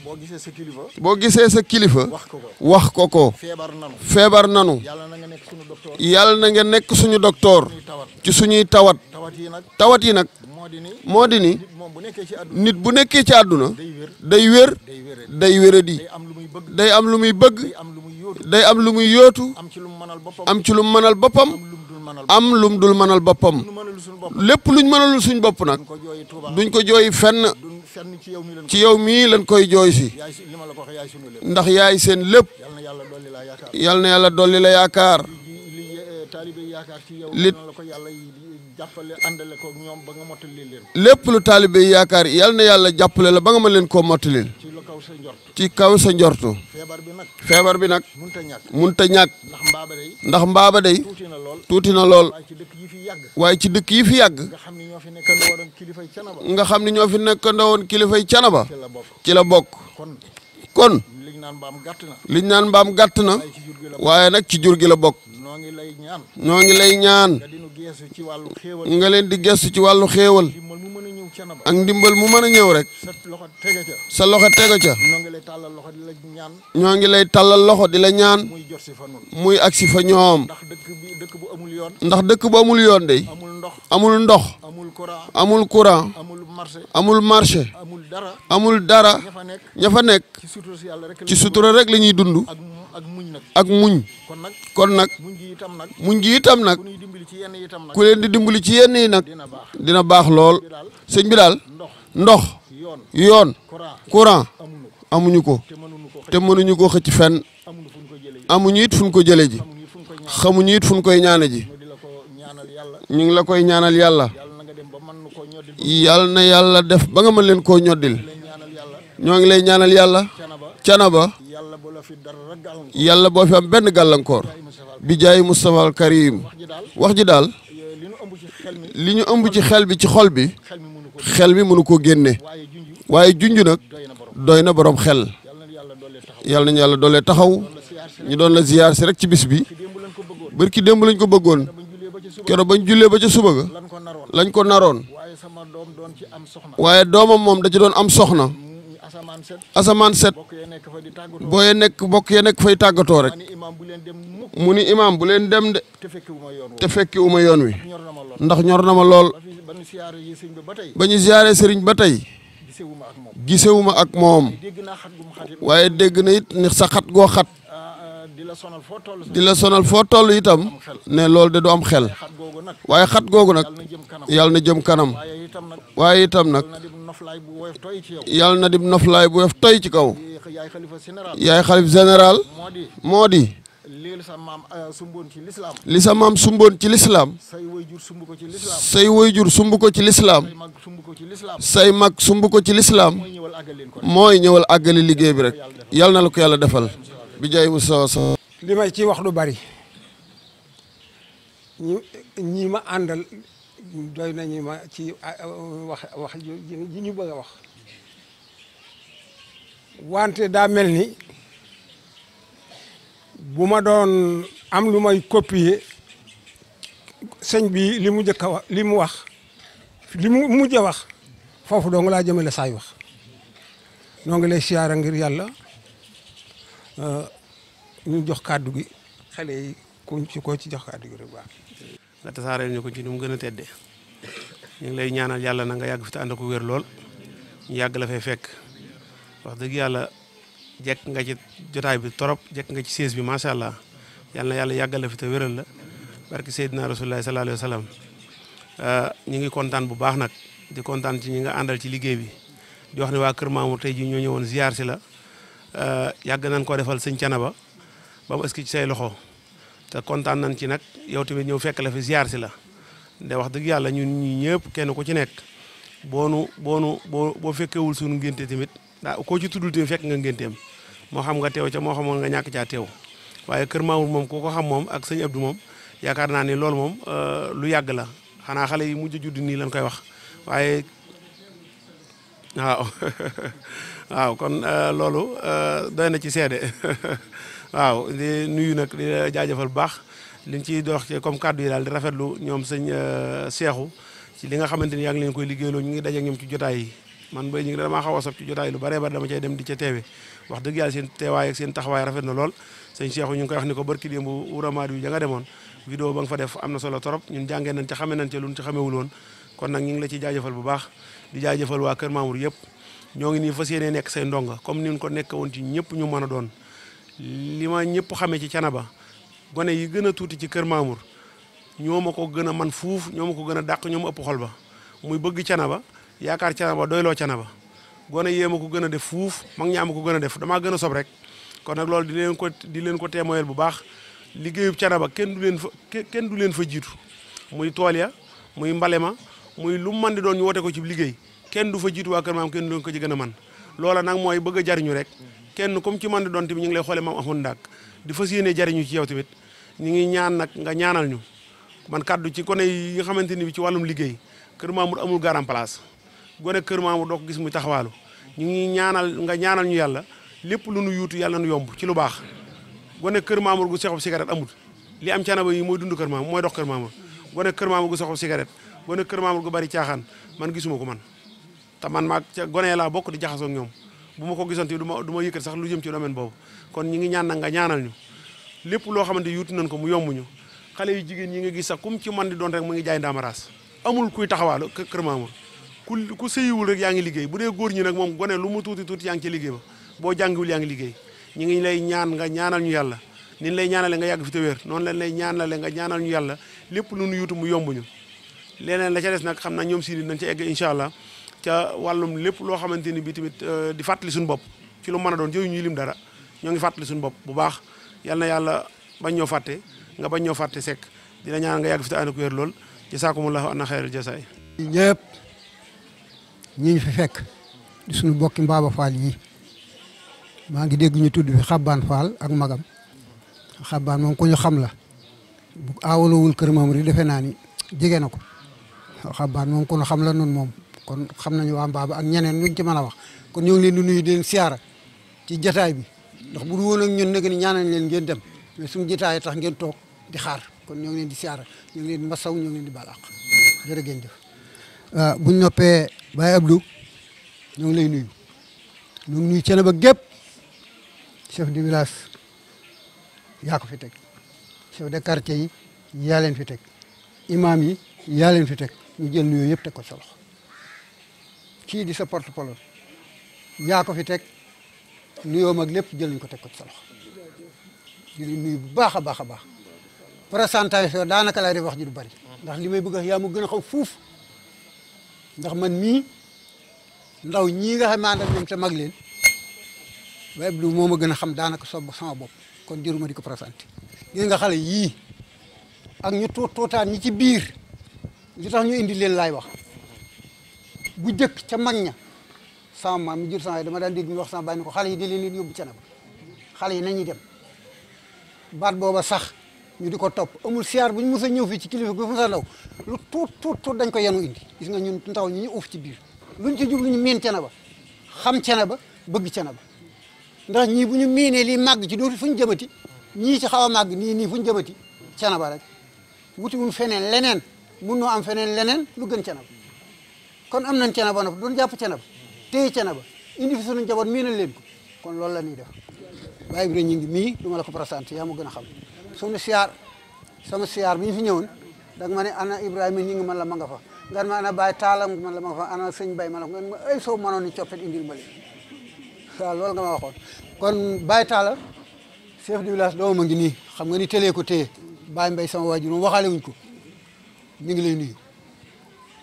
S5: boo gisee sa kilifa.
S4: boo gisee sa kilifa.
S5: wax ko ko.
S4: wax ko ko.
S5: feebar nanu.
S4: feebar nanu.
S5: yàlla na nga nekk sunu docteur.
S4: yàlla na nga nekk suñu docteur.
S5: ñuy tawat.
S4: ci suñuy tawat.
S5: tawat yi nag.
S4: tawat yi nag.
S5: moo di ni.
S4: moo di ni.
S5: nit moom bu nekkee ci àdduna.
S4: nit bu nekkee ci àdduna.
S5: day wér.
S4: day wér.
S5: day wéré.
S4: day wéradi.
S5: day am lu muy bëgg.
S4: day am lu muy bëgg.
S5: day am lu muy
S4: day am lu muy yóotu
S5: am ci lu mu mënal boppam
S4: am ci lu mu mënal boppam am lu mu dul mënal boppam lépp luñ mënalul suñ bopp nag duñ ko jooyi fenn ci yow mii lañ koy jooy si ndax yaay seen lépp yal na yàlla dolli la yaakaar li lépp lu taalibe yi yaakaar yal na yàlla jàppale la ba nga mën leen koo mottalil ci kaw sa njortu feebar bi nag munta ñàkk ndax mbaaba day tuuti na lool waaye ci dëkk yi fi yàgg nga xam ni ñoo fi nekkandoo woon kilifay Canaba ci la bokk kon liñ naan mbaam gàtt na waaye nag ci jur gi la bokk ñoo ngi lay ñaan nga leen di gestu ci wàllu xéewal ak ndimbal mu mën a ñëw rek sa loxo tega ca ñoo ngi lay tàllal loxo di la ñaan muy agsi fa ñoom ndax dëkk bu amul yoon de amul ndox amul courant amul marché amul dara ña fa nekk ci sutura rek la ñuy dund ak muñ kon nag muñ gi itam nag ku leen di dimbali ci yenn yi nag dina baax lool sëñ bi daal ndox yoon courant amuñu ko te mënuñu ko xëcc fenn amuñu it fuñ ko jële ji xamuñu it fuñ koy ñaane ji ñu ngi la koy ñaanal yàlla yal na yàlla def ba nga mën leen koo ñoddil ñoo ngi lay ñaanal yàlla Canaba yàlla boo fi am benn gàllankoor bi jaay Moustapha al Karim wax ji daal li ñu ëmb ci xel bi ci xol bi xel mi mënu koo génne waaye junj nag doy na borom xel yàlla nañu yàlla doolee taxaw ñu doon la ziyaar si rek ci bis bi barki démb lañ ko bëggoon keroog bañ jullee ba ca suba ga lañ ko naroon waaye doomam moom da ci doon am soxna asamaan set booyee nekk bokk yee nekk fay tàggatoo rek mu ni imaam bu leen dem de te fekki uma yoon wi ndax ñor na ma lool ba ñu ziyaare sëriñ ba tey gisewuma ak moom waaye dégg na it ni sa xat goo xat di la sonal foo toll itam ne loolu de du am xel waaye xat googu nag yàlla na jëm kanam waaye itam nag yàlla na dim noflaay bu woyof toy ci kaw yaay xalif général moo di li sa maam sumboon ci lislaam say wayjur sumb ko ci lislaam say mag sumb ko ci lislaam mooy ñëwal àggali liggéey bi rek yàlla na la ko yàlla defal bi jaay Musaa sa
S3: li may ci wax du bari ñi ma àndal doy nañu ma ci wax ji ñu bëgg a wax wante daa mel ni bu ma doon am lu may copier sëñ bi li mu njëkk a wax li mu wax li mu mujj a wax foofu dong laa jëmale saay wax noo ngi lay siyaara ngir yàlla ñu jox kàddu gi xale yi ko ci jox kàddu gi rek baax
S6: nga tasaareel ñu ko ci ni mu gën a tedde ñu ngi lay ñaanal yàlla na nga yàgg fi te ànd ko wér lool ñu yàgg la fay fekk wax dëgg yàlla jekk nga ci jotaay bi torop jekk nga ci sées bi macha allah yàlla na yàlla yàggal la fi te wéral la barki Seydina Rasulullah sallallahu alayhi wa sallam ñu ngi kontaan bu baax nag di kontaan ci ñi nga àndal ci liggéey bi di wax ne waa Kër Mamour tey ji ñoo ñëwoon ziar si la yàgg nañ ko defal sëñ Canaba ba mu ëski ci say loxo te kontaan nañ ci nag yow tamit ñëw fekk la fi ziar si la de wax dëgg yàlla ñun ñi ñëpp kenn ku ci nekk boo fekkewul suñu ngénte tamit daa koo ci tuddul tamit fekk nga ngénteem moo xam nga teew ca moo xamoon nga ñàkk caa teew waaye Kër Mamour moom ku ko xam moom ak sëñ Abdou moom yaakaar naa ni loolu moom lu yàgg la xanaa xale yi mujj judd nii lañ koy wax waaye waaw waaw kon loolu doy na ci seede waaw di nuyu nag di jaajëfal bu baax liñ ciy dox ci comme kàddu yi daal di rafetlu ñoom sëñ Seexu ci li nga xamante ni yaa ngi leen koy liggéeyloo ñu ngi daje ak ñoom ci jotaay yi man bay ñu ngi damaa xaw a sob ci jotaay lu bare bare dama cay dem di ca teewe wax dëgg yàlla seen teewaay ak seen taxawaay rafet na lool sëñ Seexu ñu ngi koy wax ni ko barki démb wuramaat yu ja nga demoon vidéo ba nga fa def am na solo trop ñun jàngee nañ ca xame nañ ca luñ ci xamewul woon kon nag ñu ngi la ci jaajëfal bu baax di jaajëfal waa Kër Mamour yëpp ñoo ngi nii fas yéene nekk say ndonga comme ni ñu ko nekk woon ci ñëpp ñu mën a doon li ma ñëpp xamee ci Thiénaba gone yi gën a tuuti ci kër Mamour ñoo ma ko gën a man fuuf ñoo ma ko gën a dàq ñoo ma ëpp xol ba muy bëgg Thiénaba yaakaar Thiénaba doyloo Thiénaba gone yee ma ko gën a def fuuf mag ñaa ma ko gën a def damaa gën a sob rek kon nag loolu di leen ko témoyel bu baax liggéeyub Thiénaba kenn du leen fa jiitu muy tool ya muy mbale ma muy lu mu mën di doon ñu wote ko ci liggéey kenn du fa jiitu waa kër maam kenn du leen ko ci gën a man loola nag mooy bëgg a jariñu rek kenn comme ci mën di doon tamit ñu ngi lay xoole maam Ahmadou Ndak di fas yéene jariñu ci yow tamit ñu ngi ñaan nag nga ñaanal ñu man kaddu ci gone yi nga xamante ni bi ci wàllum liggéey kër Mamour amul garan place gone kër Mamour doo ko gis muy taxawaalu ñu ngi ñaanal nga ñaanal ñu yàlla lépp lu nu yuutu yàlla nu yomb ci lu baax gone kër Mamour gu soxob cigarette amul li am Thiénaba yi mooy dund kër Mamour mooy dox kër Mamour gone kër Mamour gu soxob cigarette gone kër Mamour gu bari caaxaan man gisuma ko man te man maag ca gone laa bokk di jaxasoo ak ñoom bu ma ko gisoon te du ma yëkkat sax lu jëm ci domaine boobu kon ñi ngi ñaan nag nga ñaanal ñu lépp loo xamante yuutu nañ ko mu yomb ñu xale yu jigéen ñi nga gis sax kum ci man di doon rek mu ngi jaay ndaamaraas amul kuy taxawaalu kër Mamour ku sëyiwul rek yaa ngi liggéey bu dee góor ñi nag moom gone lu mu tuuti tuuti yaa ngi ci liggéey ba boo jàngiwul yaa ngi liggéey ñi ngi lay ñaan nga ñaanal ñu yàlla ni lay ñaanale nga yàgg fi te wér noonu lañ lay ñaanale nga ñaanal ñu yàlla lépp lu nu yuutu mu yomb ñu leneen la ca des nag xam naa ñoom si nañ ca egg incha allah ca wàllum lépp loo xamante ni bi tamit di fàttali suñu bopp ci lu mën a doon jëyu ñuy lim dara ñoo ngi fàttali suñu bopp bu baax yal na yàlla bañ ñoo fàtte nga bañ ñoo fàtte sekk dina ñaan nga yàgg fi te ànd ak wér lool jasaakumullahu anna xayril jasaay
S7: ñëpp ñi ñu fi fekk di suñu bokki Mbaba Fall yi maa ngi dégg ñu tudd fi Xabbaan Fall ak magam Xabbaan moom ku ñu xam la bu aawalowul kër Mamour yi defe naa ni jege na ko Xabbaan moom ku ñu xam la noonu moom kon xam nañu waa Mbaba ak ñeneen luñ ci mën a wax kon ñoo ngi leen di nuyu di leen siyaara ci jataay bi ndax bu du woon ak ñun nag ni ñaanal leen ngeen dem mais suñu jataay tax ngeen toog di xaar kon ñoo ngi leen di siyaara ñoo ngi leen di masaw ñoo ngi leen di baal àq jërë ngeen jëf buñ noppee Baye Abdou ñoo ngi lay nuyu ñu ngi nuyu Thiénaba gépp chef de village yaa ko fi teg chef de quartier yi yaa leen fi teg imam yi yaa leen fi teg ñu jël nuyoo yëpp teg ko sa loxo kii di sa porte-parole yaa ko fi teg nuyoo mag lépp jël nañ ko teg ko sa loxo di nuyu bu baax a baax a baax présentation daanaka lay def wax ji du bari ndax li may bëgg a yaa mu gën a xaw fuuf ndax man mii ndaw ñii nga xam ne ànd ak ñoom te mag leen Baye Abdou moo ma gën a xam daanaka sama bopp kon jëruma di ko présenté gis nga xale yii ak ñu tuutaan ñi ci biir li tax ñu indi leen laay wax bu jëkk ca mag ña sama maam mi jur sama dama daan dégg ñu wax sama baay ni ko xale yi di leen yóbbu Thiénaba xale yi nañuy dem baat booba sax ñu di ko topp amul siyaar bu ñu mës a ñëw fii ci kilifa gu mës a ndaw lu tuut dañ ko yenu indi gis nga ñun ndaw ñi ñu uuf ci biir luñ ci jublu ñu miin Thiénaba xam Thiénaba bëgg Thiénaba ndax ñii bu ñu miinee lii màgg ci dootu fu ñu jëmati ñii ci xaw a màgg nii fu ñu jëmati Thiénaba rek wutiwul feneen leneen mun noo am feneen leneen lu gën Thiénaba kon am nañ Thiénaba nag duñ jàpp Thiénaba téye Thiénaba indi fi sunu njaboot miinal leen ko kon loolu la ñuy def Baye bi ñu ngi mii du ma la ko présenté yaa ma gën a xam sunu siyaar sama siyaar bi ñu fi ñëwoon da nga ma ne ana Ibrahima ñi ngi man la ma nga fa nga ma ana Baye Talla man la ma nga fa ana sëñ Baye ma la nga ma ay soo mënoon ni coppet indil ma leen waaw loolu nga ma waxoon kon Baye Talla chef de village doomam a ngi nii xam nga ni télé ko téye Baye Mbaye sama waajur moom waxaale wuñ ko mi ngi lay nuyu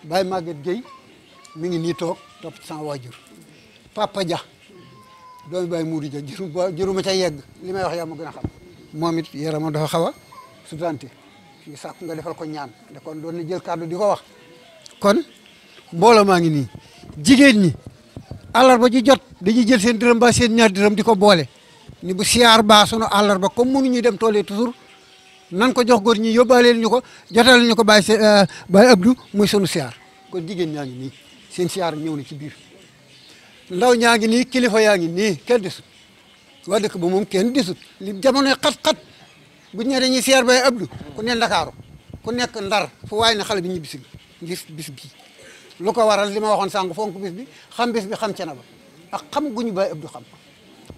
S7: Baye Maguette Gueye mi ngi nii toog topp ci sama waajur Papa Dia doomi Baye Moudou Dia jëruma ca yegg li may wax yaa ma gën a xam moom it yaramam dafa xaw a sutante fii sàkku nga defal ko ñaan de kon doon na jël kàddu di ko wax kon mbooloo maa ngi nii jigéen ñi àllarba ji jot dañuy jël seen dërëm ba seen ñaar dërëm di ko boole ni bu siyaar baa sunu àllarba comme mënuñuy dem tool yi toujours nan ko jox góor ñi yóbbaaleel ñu ko jotal ñu ko Baye Abdou muy sunu siyaar kon jigéen ñaa ngi nii seen siyaar ñëw na ci biir ndaw ñaa ngi nii kilifa yaa ngi nii kenn desut waa dëkk ba moom kenn desut li jamonoy xat-xat bu ñu nee dañuy siyaar Baye Abdou ku ne Ndakaaru ku nekk Ndar fu waay na xale bi ñibbisi ngir bis bii lu ko waral li ma waxoon sànq fonk bis bi xam xam Thiénaba ak xam guñu Baye Abdou xam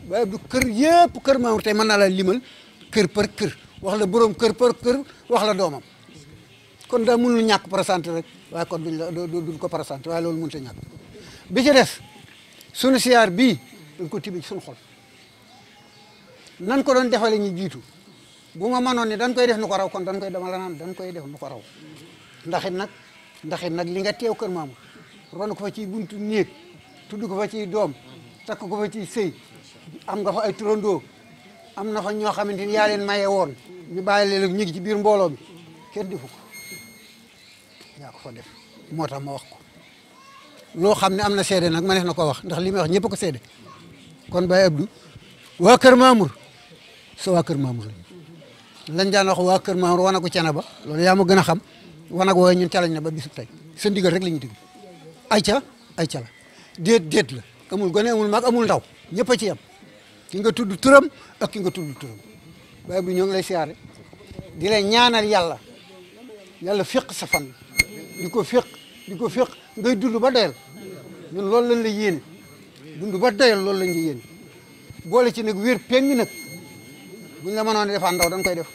S7: Baye Abdou kër yëpp kër Mamour tey mën naa la limal kër par kër wax la borom kër par kër wax la doomam kon daa mënul ñàkk présenté rek waaye kon duñ ko présenté waaye loolu mënut a ñàkk bi ci des sunu siyaar bii dañ ko tibbee ci sunu xol nan ko doon defale ñu jiitu bu ma mënoon ne dañ koy def nu ko raw kon dañ koy dama la naan dañ koy def nu ko raw ndax it nag li nga teew kër Mamour ron ko fa ci buntu néeg tudd ko fa ci doom takk ko fa ci sëy am nga fa ay turandoo am na fa ñoo xamante ni yaa leen maye woon ñu bàyyi leen ñu ngi ci biir mbooloo mi kenn defu ko yaa ko fa def moo tax ma wax ko loo xam ne am na seede nag ma neex na ko wax ndax li may wax ñëpp ko seede kon Baye Abdou waa kër Mamour sa waa kër Mamour lañ daan wax waa kër Mamour wana ko cana ba loolu yaa ma gën a xam wanag wooye ñun ca lañ ne ba bisu tey sa ndigal rek la ñuy déglu ay ca la déet la amul gone amul mag amul ndaw ñëpp a ci yem ki nga tudd turam ak ki nga tudd turam Baye Abdou ñoo ngi lay siyaare di lay ñaanal yàlla féq sa fan di ko féq ngay dund ba doyal ñun loolu lañ la yéene dund ba doyal loolu lañ la yéene boole ci nag wér péng nag buñ la mënoon defaan ndaw dañ koy def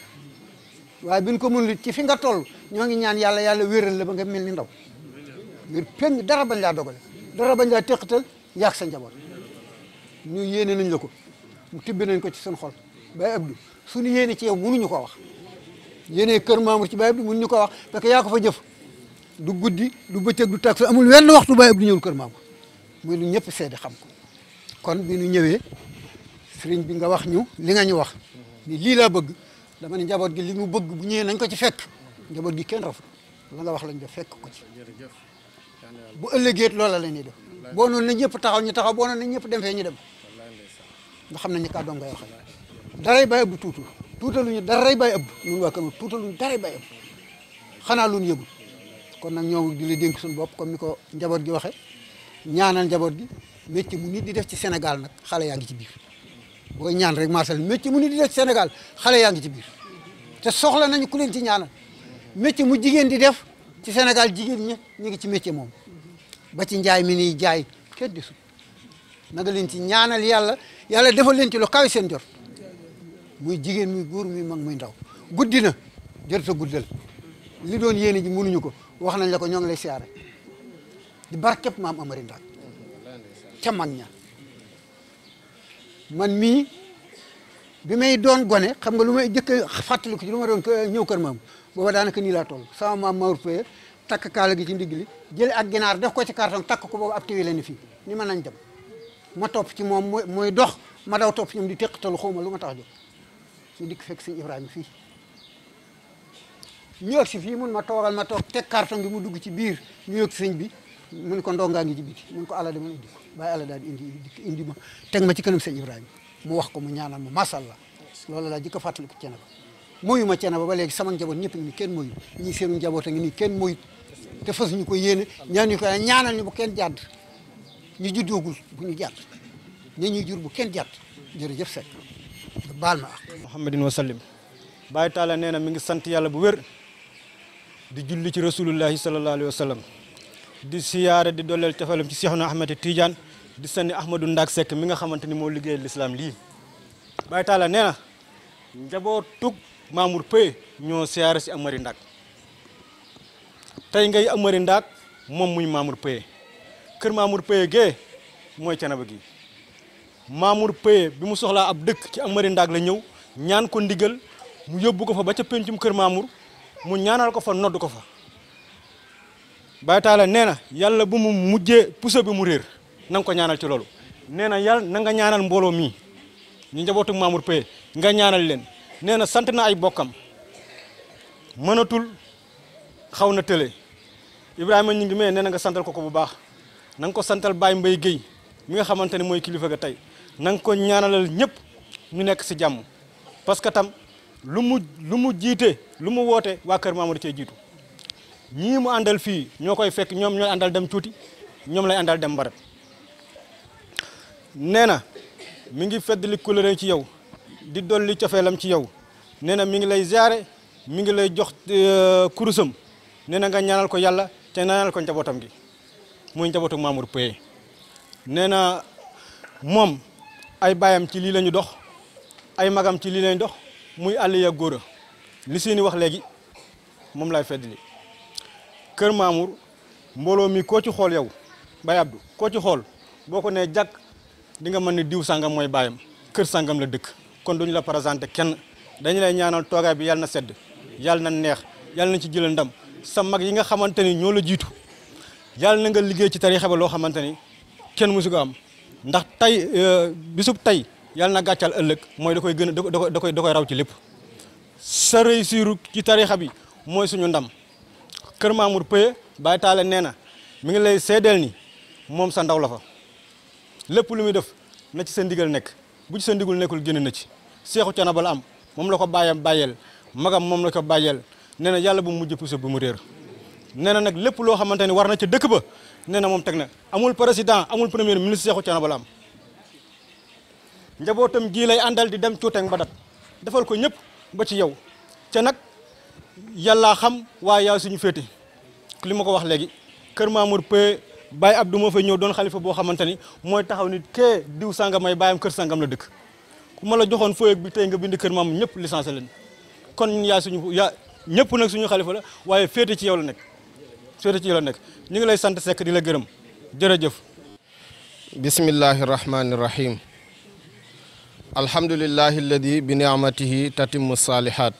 S7: waaye biñ ko mënul ci fi nga toll ñoo ngi ñaan yàlla wéral la ba nga mel ni ndaw wér péng dara bañ laa dogale dara bañ laa teqatal yàq sa njaboot ñu yéene nañ la ko mu tibbi nañ ko ci suñu xol Baye Abdou suñu yéene ci yow mënuñu ko wax yéene kër Mamour ci Baye Abdou mënuñu ko wax parce que yaa ko fa jëf du guddi du bëccëg du tàkk amul wenn waxtu Baye Abdou ñëwul kër Mamour muy lu ñëpp seede xam ko kon bi ñu ñëwee sëriñ bi nga wax ñu li nga ñu wax ni lii laa bëgg dama ne njaboot gi li mu bëgg bu ñëwee nañ ko ci fekk njaboot gi kenn rafet la nga wax lañ def fekk ko ci bu ëllëgee loola la ñuy def boo noonu na ñëpp taxaw ñu taxaw boo noonu na ñëpp dem fee ñu dem nga xam ne ñu kàddoom ngay waxal daray Baye Abdou tuutaluñu daray Baye Abdou ñun waa kër tuutaluñu daray Baye Abdou xanaa lu ñu yëgul kon nag ñoo di la dénk suñu bopp comme ni ko njaboot gi waxe ñaanal njaboot gi métier mu nit di def ci Sénégal nag xale yaa ngi ci biir booy ñaan rek marsal métier mu nit di def ci Sénégal xale yaa ngi ci biir te soxla nañu ku leen ci ñaanal métier mu jigéen di def ci Sénégal jigéen ñi ñu ngi ci métier moom ba ci njaay mi nii jaay kenn desul naga leen ci ñaanal yàlla defal leen ci lu kawe seen jot muy jigéen muy góor muy mag muy ndaw guddi na jërta guddal li doon yéene ji mënuñu ko wax nañ la ko ñoo ngi lay siyaare di barkeb maam Amari Ndaak ca mag ña man mii bi may doon gone xam nga lu may jëkk fàttaliku ci lu ma doon ñëw kër maam booba daanaka nii laa toll sama maam Maour Faye takk kaala gi ci ndigg li jël ak ginaar def ko ci carton takk ko boobu ab tiwi la ni fii ni ma nañ dem ma topp ci moom mooy dox ma daw topp ci ñoom di teqatalu xawma lu ma tax jóg ñu dikk fekk sëñ Ibrahima fii ñu ëgg si fii mun ma toogal ma toog teg carton gi mu dugg ci biir ñu yëg sëñ bi mun ko ndongaa ngi ci biti mun ko àlla dama indi ko bàyyi àlla daal di indi ma teg ma ci kanam sëñ Ibrahima mu wax ko mu ñaanal ma masàllaa loolu laa jëkk a fàttaliku cene ba moyu ma cene ba léegi sama njaboot ñëpp ngi ni kenn moyu ñii seenu njaboot a ngi nii kenn moyu te fas ñu ko yéene ñaan ñu ko ñaanal ñu bu kenn jàdd ñu juddoogul bu ñu jàdd ñi ñuy jur bu kenn jàdd jërëjëf Seck baal ma ak
S8: Muhammadin wa sallim Baye Talla nee na mi ngi sant yàlla bu wér di julli ci rasulullahi sallallahu alayhi wa sallam di siyaare di dolleel cafalam ci Seexuna Ahmed Tidiane di sanni Ahmadou Ndak Seck mi nga xamante ni moo liggéeyal l'islam lii Baye Talla nee na njabootug Mamour Paye ñoo siyaare si Amari Ndak tey ngay Amari Ndak moom muy Mamour Paye kër Mamour Paye gee mooy Canaba gi Mamour Paye bi mu soxlaa ab dëkk ci Amari Ndak la ñëw ñaan ko ndigal mu yóbbu ko fa ba ca pencum kër Mamour mu ñaanal ko fa nodd ko fa Baye Talla nee na yàlla bu mu mujjee puso bi mu réer na nga ko ñaanal ci loolu nee na yàlla na nga ñaanal mbooloo mii ñu njabootu Mamour Paye nga ñaanal leen nee na sant na ay bokkam mënatul xaw na tële Ibrahima ñu ngi mee nee na nga santal ko bu baax na nga ko santal Baye Mbaye Guèye mi nga xamante ne mooy kilifa ga tey na nga ko ñaanalal ñëpp ñu nekk si jàmm parce que tam lu mu jiite lu mu woote waa kër Mamour cee jiitu ñii mu àndal fii ñoo koy fekk ñoom ñooy àndal dem tuuti ñoom lay àndal dem mbarat nee na mi ngi feddali couleur ci yow di dolli cofeelam ci yow nee na mi ngi lay ziare mi ngi lay jox kurusam nee na nga ñaanal ko yàlla te ñaanal ko njabootam gi muy njabootu Mamour Paye nee na moom ay baayam ci lii la ñu dox ay magam ci lii la ñu dox muy Aliya Góora li seeni wax léegi moom lay feddali kër Mamour mbooloo mi koo ci xool yow Baye Abdou koo ci xool boo ko nee jàkk di nga mën ne diw sangam mooy baayam kër sangam la dëkk kon duñu la présenté kenn dañu lay ñaanal toogaay bi yàlla na sedd yàlla na neex yàlla na ci jëlal ndam sa mag yi nga xamante ni ñoo la jiitu yàlla na nga liggéey ci tariixa ba loo xamante ni kenn mësu ko am ndax tey bisub tey yàlla na gàccal ëllëg mooy da koy gën a da koy raw ci lépp sa réussir ci tariixa bi mooy suñu ndam Kër Mamour Peye Baye Talla nee na mi ngi lay seedeel ni moom sa ndaw la fa lépp lu muy def na ci sa ndigal nekk bu ci sa ndigal nekkul génn na ci seexu Canaba la am moom la ko bàyyeel magam moom la ko bàyyeel nee na yàlla bu mu mujj puso bu mu réer nee na nag lépp loo xamante ni war na ca dëkk ba nee na moom teg na amul président amul premier ministre seexu Canaba la am njabootam gii lay àndal di dem cuuteeg ba dat defal ko ñëpp ba ci yow ca nag yàllaa xam waaye yaa suñu féete li ma ko wax léegi Kër Mamour Peye Baye Abdou moo fay ñëw doon xalifa boo xamante ni mooy taxaw nit kee diw sangam may bàyyam kër sangam la dëkk ku ma la joxoon fooyeg bi tey nga bind Kër Mamour ñëpp licencié leen kon yaa ñëpp nag suñu xalifa la waaye féete ci yow la nekk ñu ngi lay sant Seck di la gërëm jërëjëf.
S9: bismillahi rahmani rahim alhamdulillahi alladi bi ni'matihi tatimmu salihat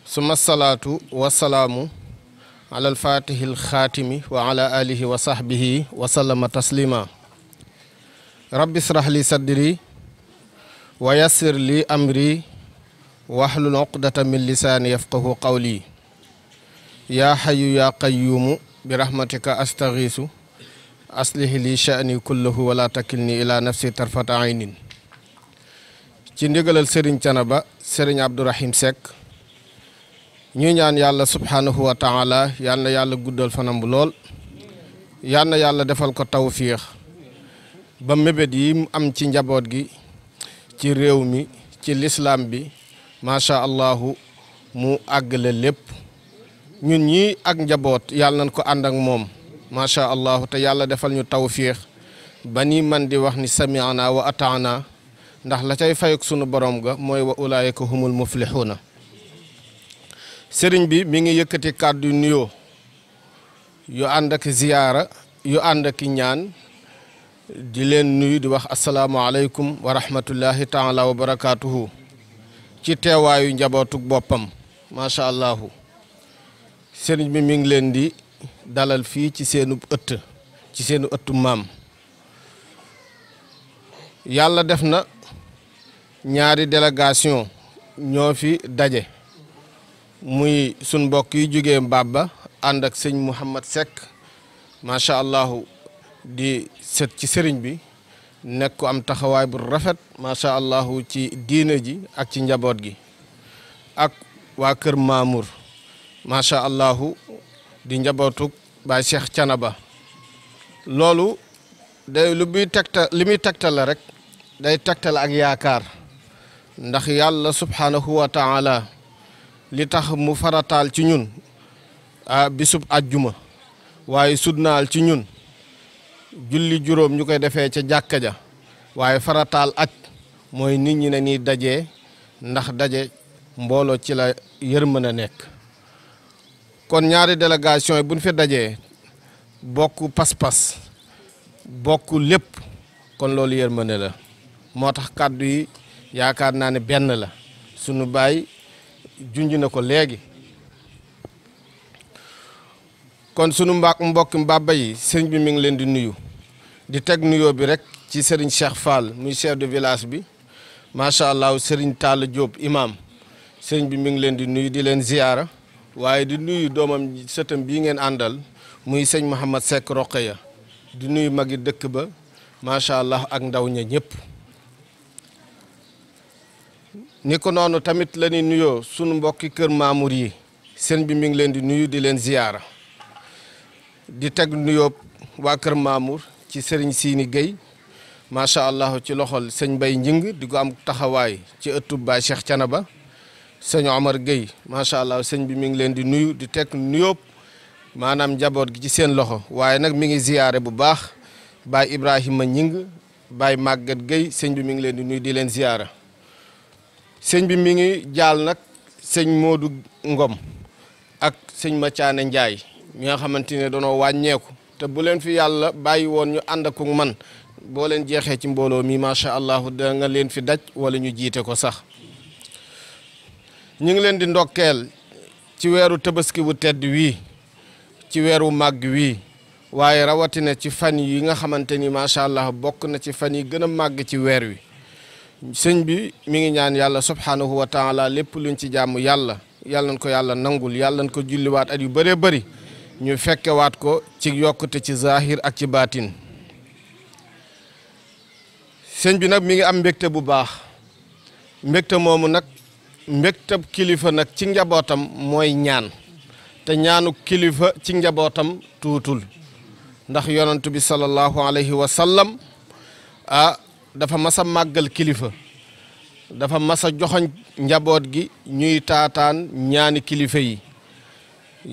S9: summa salaatu wasalaamu ala alfatihi alxaatimi wa ala alihi wa sahbihi wa sallama taslima rabbi israh li sadri wa yassir li amri wahlul uqdata min lisaani yafqahu qawli yaa hayyu yaa qayyumu bi rahmatika astaghiisu aslih li sha'ni kullahu wala takilni ila nafsi tarfata aynin ci ndigalal Serigne Canaba Serigne Abdourahim Seck ñu ñaan yàlla subhanahu wa taala yal na yàlla guddal fanam bu lool yal na yàlla defal ko tawfiix ba mébét yi mu am ci njaboot gi ci réew mi ci lislaam bi macha allahu mu àggale lépp ñun ñii ak njaboot yàlla nañ ko ànd ak moom macha allahu te yàlla defal ñu tawfiix ba ni man di wax ni sami'na wa ata'na ndax la cay fayuk sunu borom ga mooy wa ulaayika humul muflixuuna sëriñ bi mi ngi yëkkati kàddu nuyoo yu ànd ak ziyaara yu ànd ak ñaan di leen nuyu di wax asalaamualeykum wa rahmatullahi taala wa barakaatuhu ci teewaayu njabootug boppam macha allahu sëriñ bi mi ngi leen di dalal fii ci seenu ëttu maam yàlla def na ñaari délégation ñoo fi daje muy sun mbokk yi jógee Mbaba ànd ak sëñ Mouhamad Seck macha allahu di sët ci sëriñ bi nekk ko am taxawaay bu rafet macha allahu ci diine ji ak ci njaboot gi ak waa Kër Mamour macha allahu di njabootuk Baay Cheikh Canaba loolu day li muy tegtal la rek day tegtal ak yaakaar ndax yàlla subhanahu wa taala li tax mu farataal ci ñun bisub àjjuma waaye sudnaal ci ñun julli juróom ñu koy defee ca jàkka ja waaye farataal aj mooy nit ñi ne ni dajee ndax daje mbooloo ci la yërmën a nekk kon ñaari délégation yi buñ fi dajee bokk pas-pas bokk lépp kon loolu yërmande la moo tax kàddu yi yaakaar naa ne benn la sunu baay junj na ko léegi kon sunu mbokk Mbaba yi sëriñ bi mi ngi leen di nuyu di teg nuyoo bi rek ci sëriñ Cheikh Fall muy chef de village bi macha allah sëriñ Talla Diop imam sëriñ bi mi ngi leen di nuyu di leen ziyaara waaye di nuyu doomam sëtam bii ngeen àndal muy sëñ Mouhamad Seck Roqeya di nuyu magi dëkk ba macha allah ak ndaw ña ñëpp ni ko noonu tamit la ñuy nuyoo sunu mbokki Kër Mamour yi sëñ bi mi ngi leen di nuyu di leen ziyaara di teg nuyoo waa Kër Mamour ci sëriñ Siini Gueye macha allah ci loxol sëñ Bay Njing di ko am taxawaay ci ëttub Baay Cheikh Canaba sëñ Omar Gueye macha allah sëñ bi mi ngi leen di nuyu di teg nuyoo maanaam njaboot gi ci seen loxo waaye nag mi ngi ziyaare bu baax Baay Ibrahima Njing Baay Màggat Gueye sëñ bi mi ngi leen di nuyu di leen ziyaara sëñ bi mi ngi jaal nag sëñ Modou Ngom ak sëñ Mathiane Ndiaye ñi nga xamante ne danoo wàññeeku te bu leen fi yàlla bàyyi woon ñu ànd ak man boo leen jeexee ci mbooloo mi macha allah da nga leen fi daj wala ñu jiite ko sax ñu ngi leen di ndokkeel ci weeru tabaski wu tedd wii ci weeru màgg wii waaye rawatina ci fan yi nga xamante ni macha allah bokk na ci fan yi gën a màgg ci weer wi sëñ bi mi ngi ñaan yàlla subhanahu wa taala lépp luñ ci jàmm yàlla nañ ko yàlla nangul yàlla nañ ko julliwaat at yu bëree bëri ñu fekkewaat ko ci yokkute ci zahir ak ci baatin sëñ bi nag mi ngi am mbégte bu baax mbégte moomu nag mbégte kilifa nag ci njabootam mooy ñaan te ñaanu kilifa ci njabootam tuutul ndax yonent bi sallallahu alayhi wa sallam dafa mas a màggal kilifa dafa mas a joxoñ njaboot gi ñuy taataan ñaani kilifa yi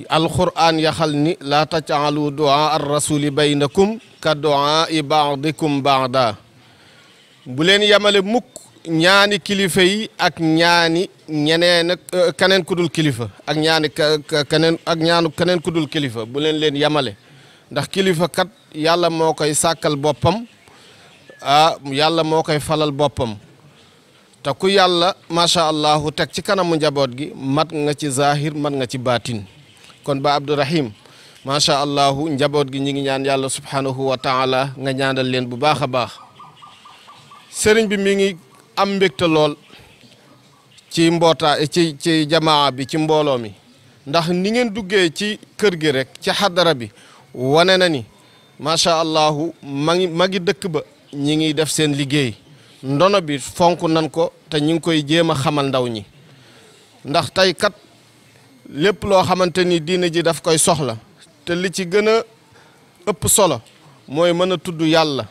S9: alquran yaxal ni laa taj'alu du'a ar rasuli baynakum ka du'a i ba'dikum ba'da bu leen yamale mukk ñaani kilifa yi ak ñaani ñeneen ak keneen ku dul kilifa ak ñaani keneen ku dul kilifa bu leen yamale ndax kilifa kat yàlla moo koy sàkkal boppam yàlla moo koy falal boppam te ku yàlla macha allah teg ci kanamu njaboot gi mat nga ci zahir mat nga ci baatin kon ba Abdourahim macha allah njaboot gi ñi ngi ñaan yàlla subhanahu wa taala nga ñaanal leen bu baax a baax sëriñ bi mi ngi am mbégte lool ci mbootaay ci jamaa bi ci mbooloo mi ndax ni ngeen duggee ci kër gi rek ci xadara bi wane na ni macha allah magi dëkk ba ñi ngi def seen liggéey ndono bi fonk nan ko te ñi ngi koy jéem a xamal ndaw ñi ndax tey kat lépp loo xamante ni diina ji daf koy soxla te li ci gën a ëpp solo mooy mën a tudd yàlla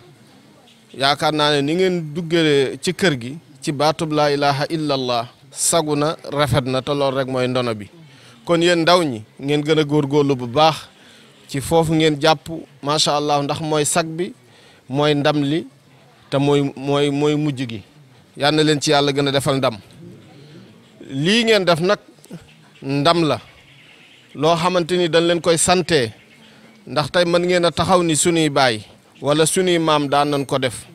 S9: yaakaar naa ne ni ngeen duggee ci kër gi ci baatub laa ilaha illallah sagu na rafet na te loolu rek mooy ndono bi kon yéen ndaw ñi ngeen gën a góorgóorlu bu baax ci foofu ngeen jàpp macha allah ndax mooy sag bi mooy ndam li te mooy mujj gi yal na leen ci yàlla gën a defal ndam lii ngeen def nag ndam la loo xamante ni dañ leen koy sante ndax tey mën ngeen a taxaw ni sunuy baay wala sunuy maam daan nañ ko def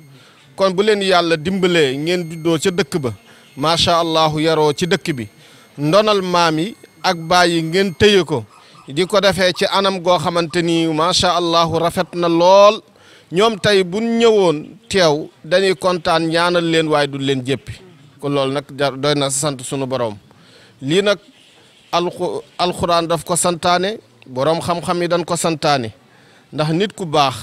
S9: kon bu leen yàlla dimbalee ngeen juddoo ca dëkk ba macha allah yaroo ci dëkk bi ndonal maam yi ak baay yi ngeen téye ko di ko defee ci anam goo xamante ni macha allah rafet na lool ñoom tey bu ñëwoon teew dañuy kontaan ñaanal leen waaye du leen jéppi kon loolu nag doy na sant sunu borom lii nag alxuraan daf ko santaane borom xam-xam yi dañ ko santaane ndax nit ku baax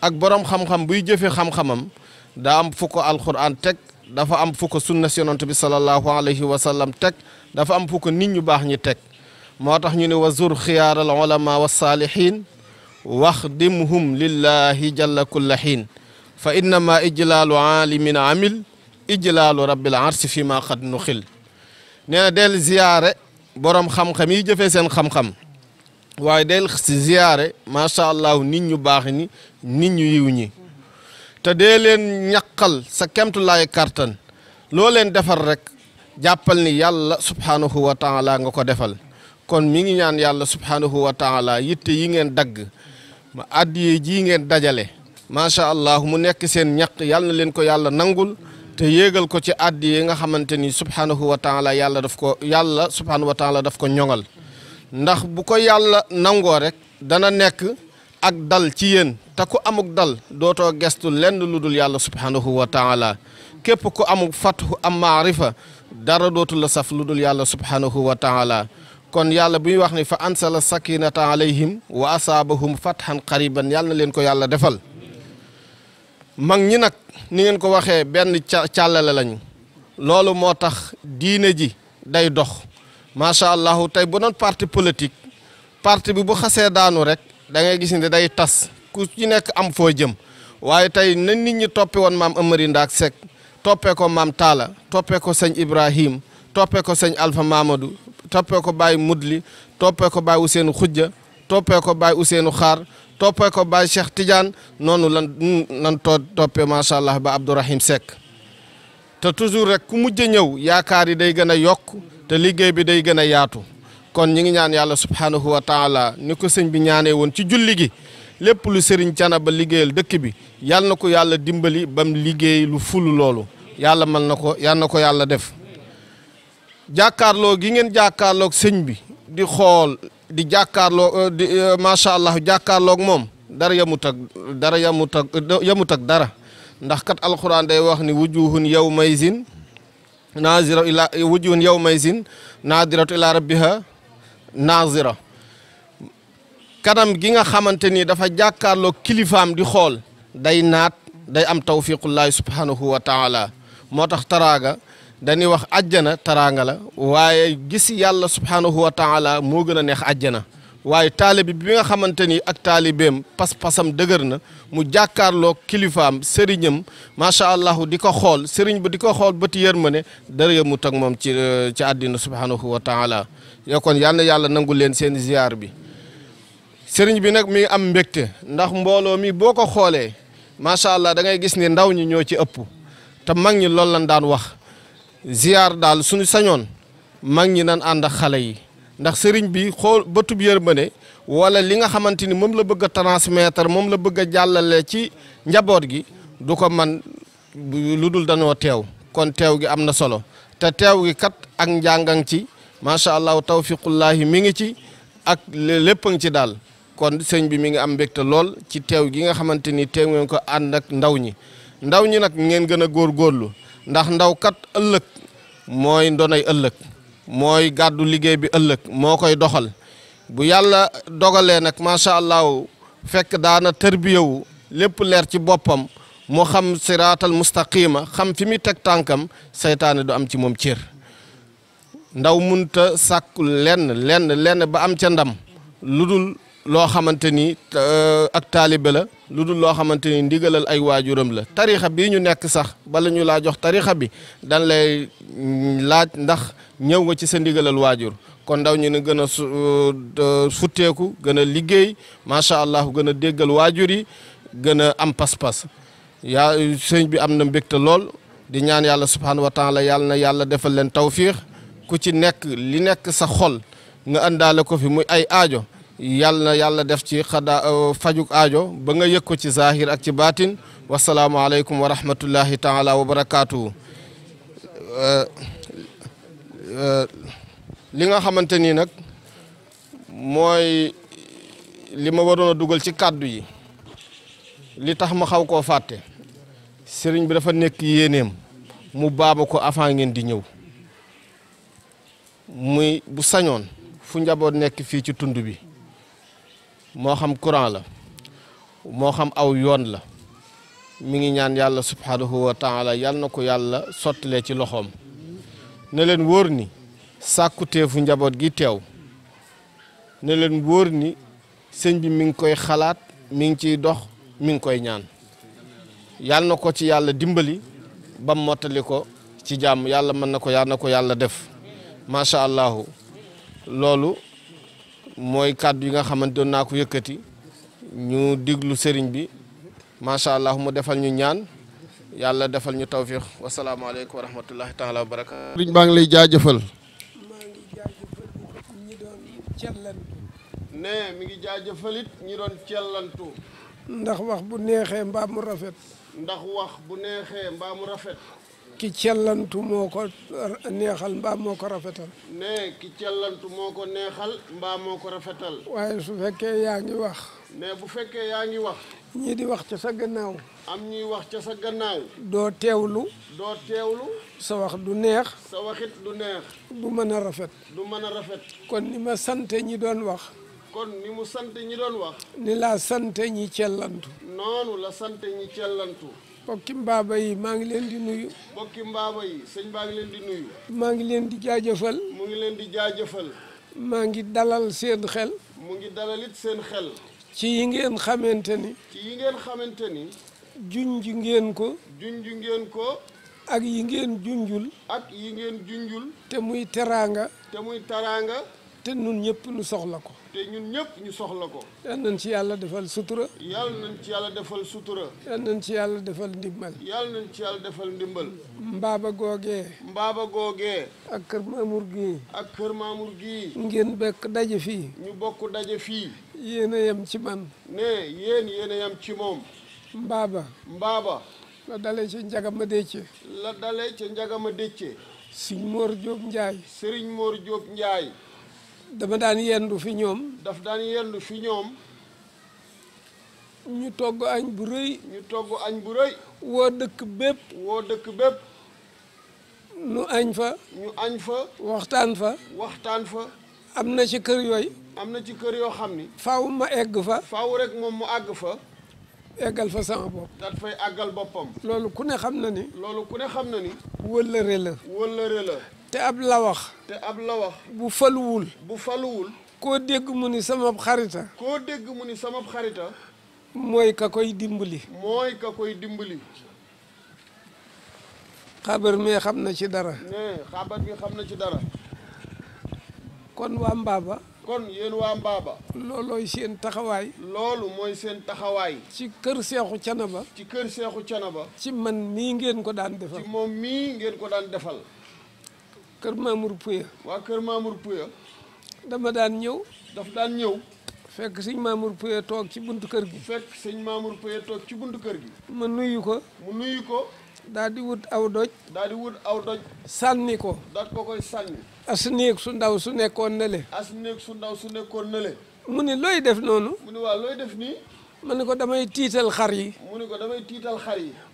S9: ak borom xam-xam buy jëfe xam-xamam daa am fu ko alxuraan teg dafa am fu ko sunna si yonent bi sallallahu alayhi wa sallam teg dafa am fu ko nit ñu baax ñi teg moo tax ñu ne wa zur xiyaar al ulama wa saalihin waxdimhum lillahi jalla kulla xiin fa innama ijlaalu aalimin amil ijlaalu rabbil arsi fi ma qad nuxil nee na del ziyaare borom xam-xam yi jëfee seen xam-xam waaye del ziyaare macha allah nit ñu baax ni nit ñu yiw ñi te dee leen ñaqal sa kemtulaay kartan loo leen defal rek jàppal ni yàlla subhanahu wa taala nga ko defal kon mi ngi ñaan yàlla subhanahu wa taala yitte yi ngeen dagg ma addiye ji ngeen dajale macha allah mu nekk seen ñaq yàlla na leen ko yàlla nangul te yéegal ko ci addiye nga xamante ni subhanahu wa taala yàlla subhanahu wa taala daf ko ñoŋal ndax bu ko yàlla nangoo rek dana nekk ak dal ci yéen te ku amuk dal dootoo gestu lenn lu dul yàlla subhanahu wa taala képp ku amuk fathu am maarifa dara dootul la saf lu dul yàlla subhanahu wa taala kon yàlla bu ñuy wax ni fa ansala sakinata alayhim wa asaabahum fathan qariban yàlla na leen ko yàlla defal mag ñi nag ni ngeen ko waxee benn càllale lañu loolu moo tax diine ji day dox macha allah tey bu doon parti politique parti bi bu xasee daanu rek da ngay gis ne day tas ku ci nekk am foo jëm waaye tey na nit ñi toppe woon maam Amari Ndaak Seck toppee ko maam Talla toppee ko sëñ Ibrahim toppee ko sëñ Alpha Mamadou toppee ko Baye Mudli toppee ko Baye Ousseynou Khoudia toppee ko Baye Ousseynou Xaar toppee ko Baye Cheikh Tidiane noonu lan toppee macha allah ba Abdourahim Seck te toujours rek ku mujj ñëw yaakaar yi day gën a yokk te liggéey bi day gën a yaatu kon ñi ngi ñaan yàlla subhanahu wa taala ni ko sëñ bi ñaanee woon ci julli gi lépp lu Serigne Thiénaba liggéeyal dëkk bi yàlla na ko yàlla dimbali bam liggéey lu ful loolu yàlla mën na ko yàlla na ko yàlla def jàkkaarloo gi ngeen jàkkaarloog sëñ bi di xool di jàkkaarloo di macha allah jàkkaarloog moom dara yamut ak dara ndax kat alxuraan day wax ni wujuhun yawmayzin naadiratu ila rabbiha naazira kanam gi nga xamante ni dafa jàkkaarloo kilifaam di xool day naat day am tawfiqullahi subhanahu wa taala moo tax taraaga dañuy wax àjjana taraanga la waaye gis yàlla subhanahu wa taala moo gën a neex àjjana waaye taalibe bi nga xamante ni ak taalibeem pas-pasam dëgër na mu jàkkaarloo kilifaam sëriñam macha allah di ko xool sëriñ ba di ko xool bëti yërmande dara yëmut ak moom ci àddina subhanahu wa taala yoo kon yal na yàlla nangu leen seen ziar bi sëriñ bi nag mi ngi am mbégte ndax mbooloo mi boo ko xoolee macha allah da ngay gis ne ndaw ñi ñoo ci ëpp te mag ñi loolu lañ daan wax ziar daal suñu sañoon mag ñi nan ànd ak xale yi ndax sëriñ bi xool bëtub yërmande wala li nga xamante ni moom la bëgg a transmettre moom la bëgg a jàllale ci njaboot gi du ko man lu dul dañoo teew kon teew gi am na solo te teew gi kat ak njàngang ci macha allah tawfiqullahi mi ngi ci ak lépp a ngi ci daal kon sëñ bi mi ngi am mbégte lool ci teew gi nga xamante ni teew ngeen ko ànd ak ndaw ñi nag ngeen gën a góorgóorlu ndax ndaw kat ëllëg mooy ndonay ëllëg mooy gàddu liggéey bi ëllëg moo koy doxal bu yàlla dogalee nag macha allah fekk daana tërbiyewu lépp leer ci boppam mu xam siraatal mustaqima xam fi muy teg tànkam seytaane du am ci moom cër ndaw munta sàkku lenn ba am ca ndam lu dul loo xamante ni ak taalibe la lu dul loo xamante ni ndigalal ay waajuram la tarixa bii ñu nekk sax bala ñu laa jox tarixa bi dan lay laaj ndax ñëw nga ci sa ndigalal waajur kon ndaw ñu ne gën a futteeku gën a liggéey macha allah gën a déggal waajur yi gën a am pas-pas sëñ bi am na mbégte lool di ñaan yàlla subhanahu wa taala yàlla na yàlla defal leen tawfiix ku ci nekk li nekk sa xol nga àndaale ko fi muy ay aajo yàlla na yàlla def ci fajuk aajo ba nga yëg ko ci zahir ak ci baatin wasalaamualeykum wa rahmatullahi taala wa barakaatuhu li nga xamante ni nag mooy li ma waroon a dugal ci kàddu yi li tax ma xaw koo fàtte sëriñ bi dafa nekk yéeneem mu baaba ko avant ngeen di ñëw muy bu sañoon fu njaboot nekk fii ci tund bi moo xam courant la moo xam aw yoon la mi ngi ñaan yàlla subhanahu wa taala yal na ko yàlla sottilee ci loxoom ne leen wóor ni sàkkuteefu njaboot gi teew ne leen wóor ni sëñ bi mi ngi koy xalaat mi ngi ciy dox mi ngi koy ñaan yal na ko ci yàlla dimbali ba mottali ko ci jàmm yàlla mën na ko yal na ko yàlla def macha allah loolu mooy kàddu yi nga xamante doon naa ko yëkkati ñu diglu sëriñ bi macha allah mu defal ñu ñaan yàlla defal ñu tawfiq wasalaamaaleykum wa rahmatullahi taala wa barakaatu.
S4: sëriñ baa ngi lay jaajëfal. ne mi ngi jaajëfalit ñi doon cellantu.
S10: ndax wax bu neexee mbaa mu rafet.
S4: ndax wax bu neexee mbaa mu rafet.
S10: ki cellantu moo ko neexal mbaa moo ko rafetal.
S4: ne ki cellantu moo ko neexal mbaa moo ko rafetal.
S10: waaye su fekkee yaa ngi wax.
S4: ne bu fekkee yaa ngi wax.
S10: ñii di wax ca sa gannaaw.
S4: am ñuy wax ca sa gannaaw.
S10: doo teewlu.
S4: doo teewlu.
S10: sa wax du neex.
S4: sa waxit du neex.
S10: du mën a rafet.
S4: du mën a rafet.
S10: kon ni ma sant ñi doon wax.
S4: kon ni mu sant ñi doon wax.
S10: ni laa sant ñi cellantu.
S4: noonu la sant ñi cellantu.
S10: bokki mbaaba yi maa ngi leen di nuyu.
S4: bokki mbaaba yi sëñ baa ngi leen di nuyu.
S10: maa ngi leen di jaajëfal.
S4: mu ngi leen di jaajëfal.
S10: maa ngi dalal seen xel.
S4: mu ngi dalalit seen xel.
S10: ci yi ngeen xamante ni.
S4: ci yi ngeen xamante ni.
S10: junj ngeen ko.
S4: junj ngeen ko.
S10: ak yi ngeen junjul.
S4: ak yi ngeen junjul.
S10: te muy teraanga.
S4: te muy teraanga.
S10: te ñun ñëpp ñu soxla ko.
S4: te ñun ñëpp ñu soxla ko.
S10: yal nañ ci yàlla defal sutura.
S4: yal nañ ci yàlla defal sutura.
S10: yal nañ ci yàlla defal ndimbal.
S4: yal nañ ci yàlla defal ndimbal.
S10: mbaaba googee.
S4: mbaaba googee.
S10: ak kër Mamour gii.
S4: ak kër Mamour gii.
S10: ngeen bekk daje fii.
S4: ñu bokk daje fii.
S10: yéen a yem ci man.
S4: ne yéen a yem ci moom.
S10: mbaaba. la dalee ci njagama décce.
S4: la dalee ca njagama décce.
S10: Sëñ Mor Diop Ndiaye.
S4: Serigne Mor Diop Ndiaye.
S10: dama daan yendu fi ñoom.
S4: daf daan yendu fi ñoom.
S10: ñu togg añ bu rëy.
S4: woo dëkk bépp.
S10: ñu añ fa. waxtaan fa. am na ci kër yooyu. yoo xam ni. faaw ma egg fa.
S4: faaw rek moom mu àgg fa.
S10: eggal fa sama bopp.
S4: daat fay àggal boppam.
S10: loolu ku ne xam na ni.
S4: wëllëre la.
S10: te ab lawax. bu faluwul. koo dégg mu ni sama xarita. mooy ka koy dimbali. xabar mi xam na ci dara. kon waa Mbaba.
S4: yéen waa Mbaba.
S10: loolooy seen taxawaay.
S4: loolu mooy seen taxawaay.
S10: ci kër Seexu Canaba. ci man mii ngeen ko daan defal.
S4: ci moom mii ngeen ko daan defal.
S10: kër Mamour Pouya.
S4: waa kër Mamour Pouya.
S10: dama daan ñëw.
S4: daf daan ñëw.
S10: fekk sëñ Mamour Pouya toog ci buntu kër gi. ma nuyu ko. daal di wut aw doj. sànni ko.
S4: daal ko koy sànni.
S10: as néeg su ndaw su nekkoon nële. mu ni looy def noonu.
S4: mu ni waaw looy def nii.
S10: ma ni ko damay tiital xar yi.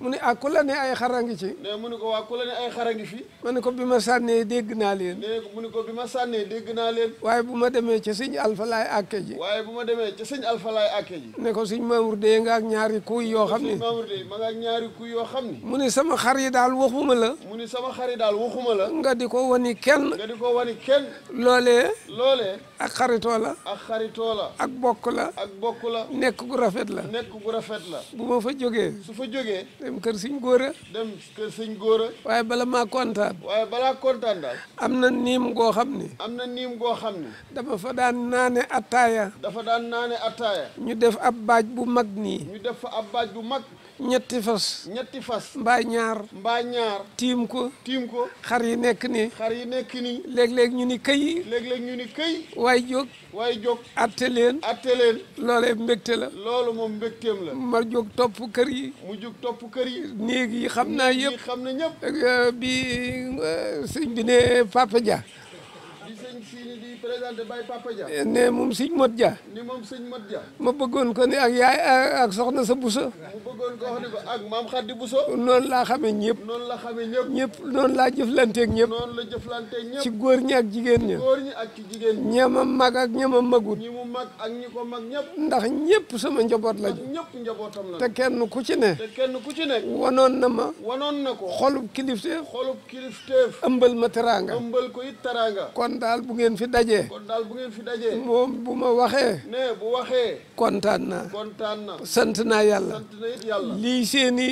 S4: mu ni ah
S10: ku la ne ay xar a ngi ci.
S4: ne mu ni ko waa ku la ne ay xar a ngi fi.
S10: ma ni ko bi ma sànnee dégg naa leen. waaye bu ma demee ca sëñ Alpha laay àkke ji. ne ko sëñ Mamour de nga ak ñaari kuy yoo xam ni. mu ni sama xar yi daal waxuma la. nga di ko wani kenn. loolee. ak xaritoo la. ak bokk la. nekk gu rafet la. bu ma fa jógee.
S4: su fa jógee.
S10: dem kër sëñ góora. waaye bala maa kontaan.
S4: daal.
S10: am na niim goo xam ni. dama fa daan naane attaaya. ñu def ab baaj bu mag nii. ñetti fas. mbaa ñaar. tiim ko. xar yi nekk nii. léeg-léeg ñu ni këy. waay jóg. atte leen. loolee mbégte la.
S4: loolu moom mbégteem la.
S10: ma jóg topp kër yi. néeg yi xam naa yëpp. bi sëñ bi ne Papa Dia.
S4: di présenté Baye Papa Dia.
S10: ne moom sëñ Mot Dia. ma bëggoon ko ne ak yaay ak soxna sa Buso.
S4: mu bëggoon ko wax ne ko ak maam Xaddi Buso.
S10: noonu laa xamee ñëpp. noonu laa jëflanteeg ñëpp. ci góor ñi ak jigéen ñi. ñama mag ak ñama magut.
S4: ñi mu mag ak ñi ko mag ñëpp.
S10: ndax ñëpp sama njaboot lañu. te kenn ku ci ne. wanoon na ma.
S4: ko.
S10: xolub kilifteef. ëmbal ma teraanga. kon daal bu ngeen fi dajee. moom bu ma waxee.
S4: bu waxee.
S10: kontaan naa. sant naa yàlla. lii seeni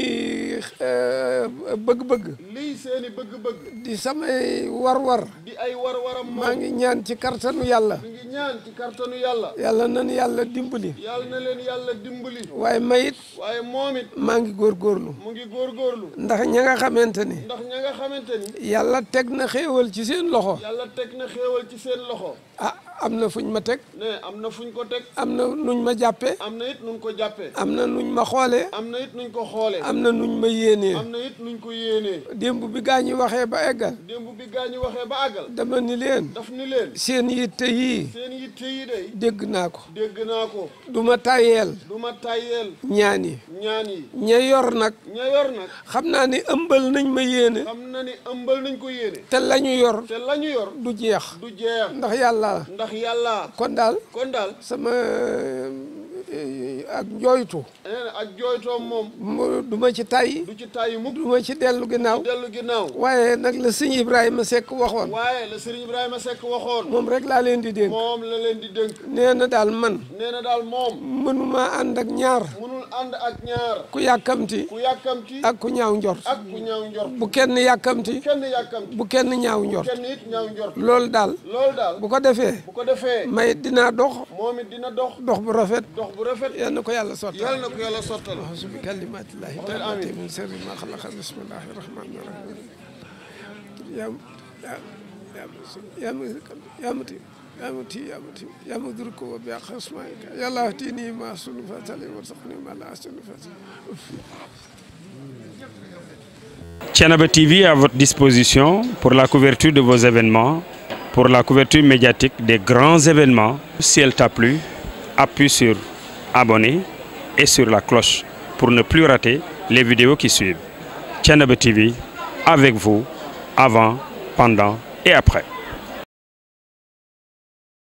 S10: bëgg-bëgg. di samay war-war.
S4: di ay war-waram moom.
S10: maa ngi ñaan ci kartanu yàlla. yàlla nañu yàlla dimbali. waaye mayit.
S4: moom it.
S10: maa ngi góorgóorlu. ndax ña nga xamante ni. yàlla teg na xéewal ci seen loxo. ah am na fuñ ma teg.
S4: am na fuñ ko teg.
S10: am na nuñ ma jàppee.
S4: am na it nuñ ko jàppee.
S10: am na nuñ ma xoolee.
S4: am na it nuñ ko xoolee.
S10: am na nuñ ma yéenee.
S4: am na it nuñ ko yéenee.
S10: démb bi gaa ñi waxee ba eggal. dama ni leen. seen yitte yii.
S4: day.
S10: dégg naa ko. du ma tàyyeel. ñaan yi. ña yor nag. xam naa ni ëmbal nañ ma yéene. te lañu yor. du jeex. ndax yàlla.
S4: kon daal
S10: sama ak jooytu.
S4: nee na ak jooytoom moom.
S10: du ma ci tàyyi.
S4: du ci tàyyi mukk.
S10: du ma ci dellu ginnaaw. waaye nag la sëñ Ibrahima Seck waxoon.
S4: waaye la sëñ Ibrahima Seck waxoon.
S10: moom rek laa leen di dénk.
S4: moom la leen di dénk.
S10: nee na daal man.
S4: nee na daal moom.
S10: mënuma ànd ak ñaar.
S4: mënul ànd ak ñaar.
S10: ku yàkkamti.
S4: ku yàkkamti.
S10: ak ku ñaaw njort.
S4: ak ku ñaaw njort.
S10: bu kenn yàkkamti.
S4: kenn yàkkamti.
S10: bu kenn ñaaw njort.
S4: kenn it ñaaw njort.
S10: loolu daal.
S4: loolu daal
S10: bu ko defee.
S4: bu ko defee.
S10: may dinaa dox.
S4: moom it dina dox.
S10: dox bu rafet.
S4: dox bu rafet.
S10: yal na ko yàlla sottal.
S4: yal na ko yàlla sottal.
S10: a'uuzu bi kalimaatillaahi taammaati min sharri maa xalaqa bismillaahi rahmaani rahiim. yaa mudriku wa bi asmaa'ika yàlla ahdini ma sunu fatali warzuqni ma la sunu fatali.
S1: Thiénaba TV est à votre disposition pour la couverture de vos événements, pour la couverture médiatique des grands événements. Si elle t'a plu, appuie sur abonner et sur la cloche pour ne plus rater les vidéos qui suivent. Thiénaba TV, avec vous, avant, pendant et après.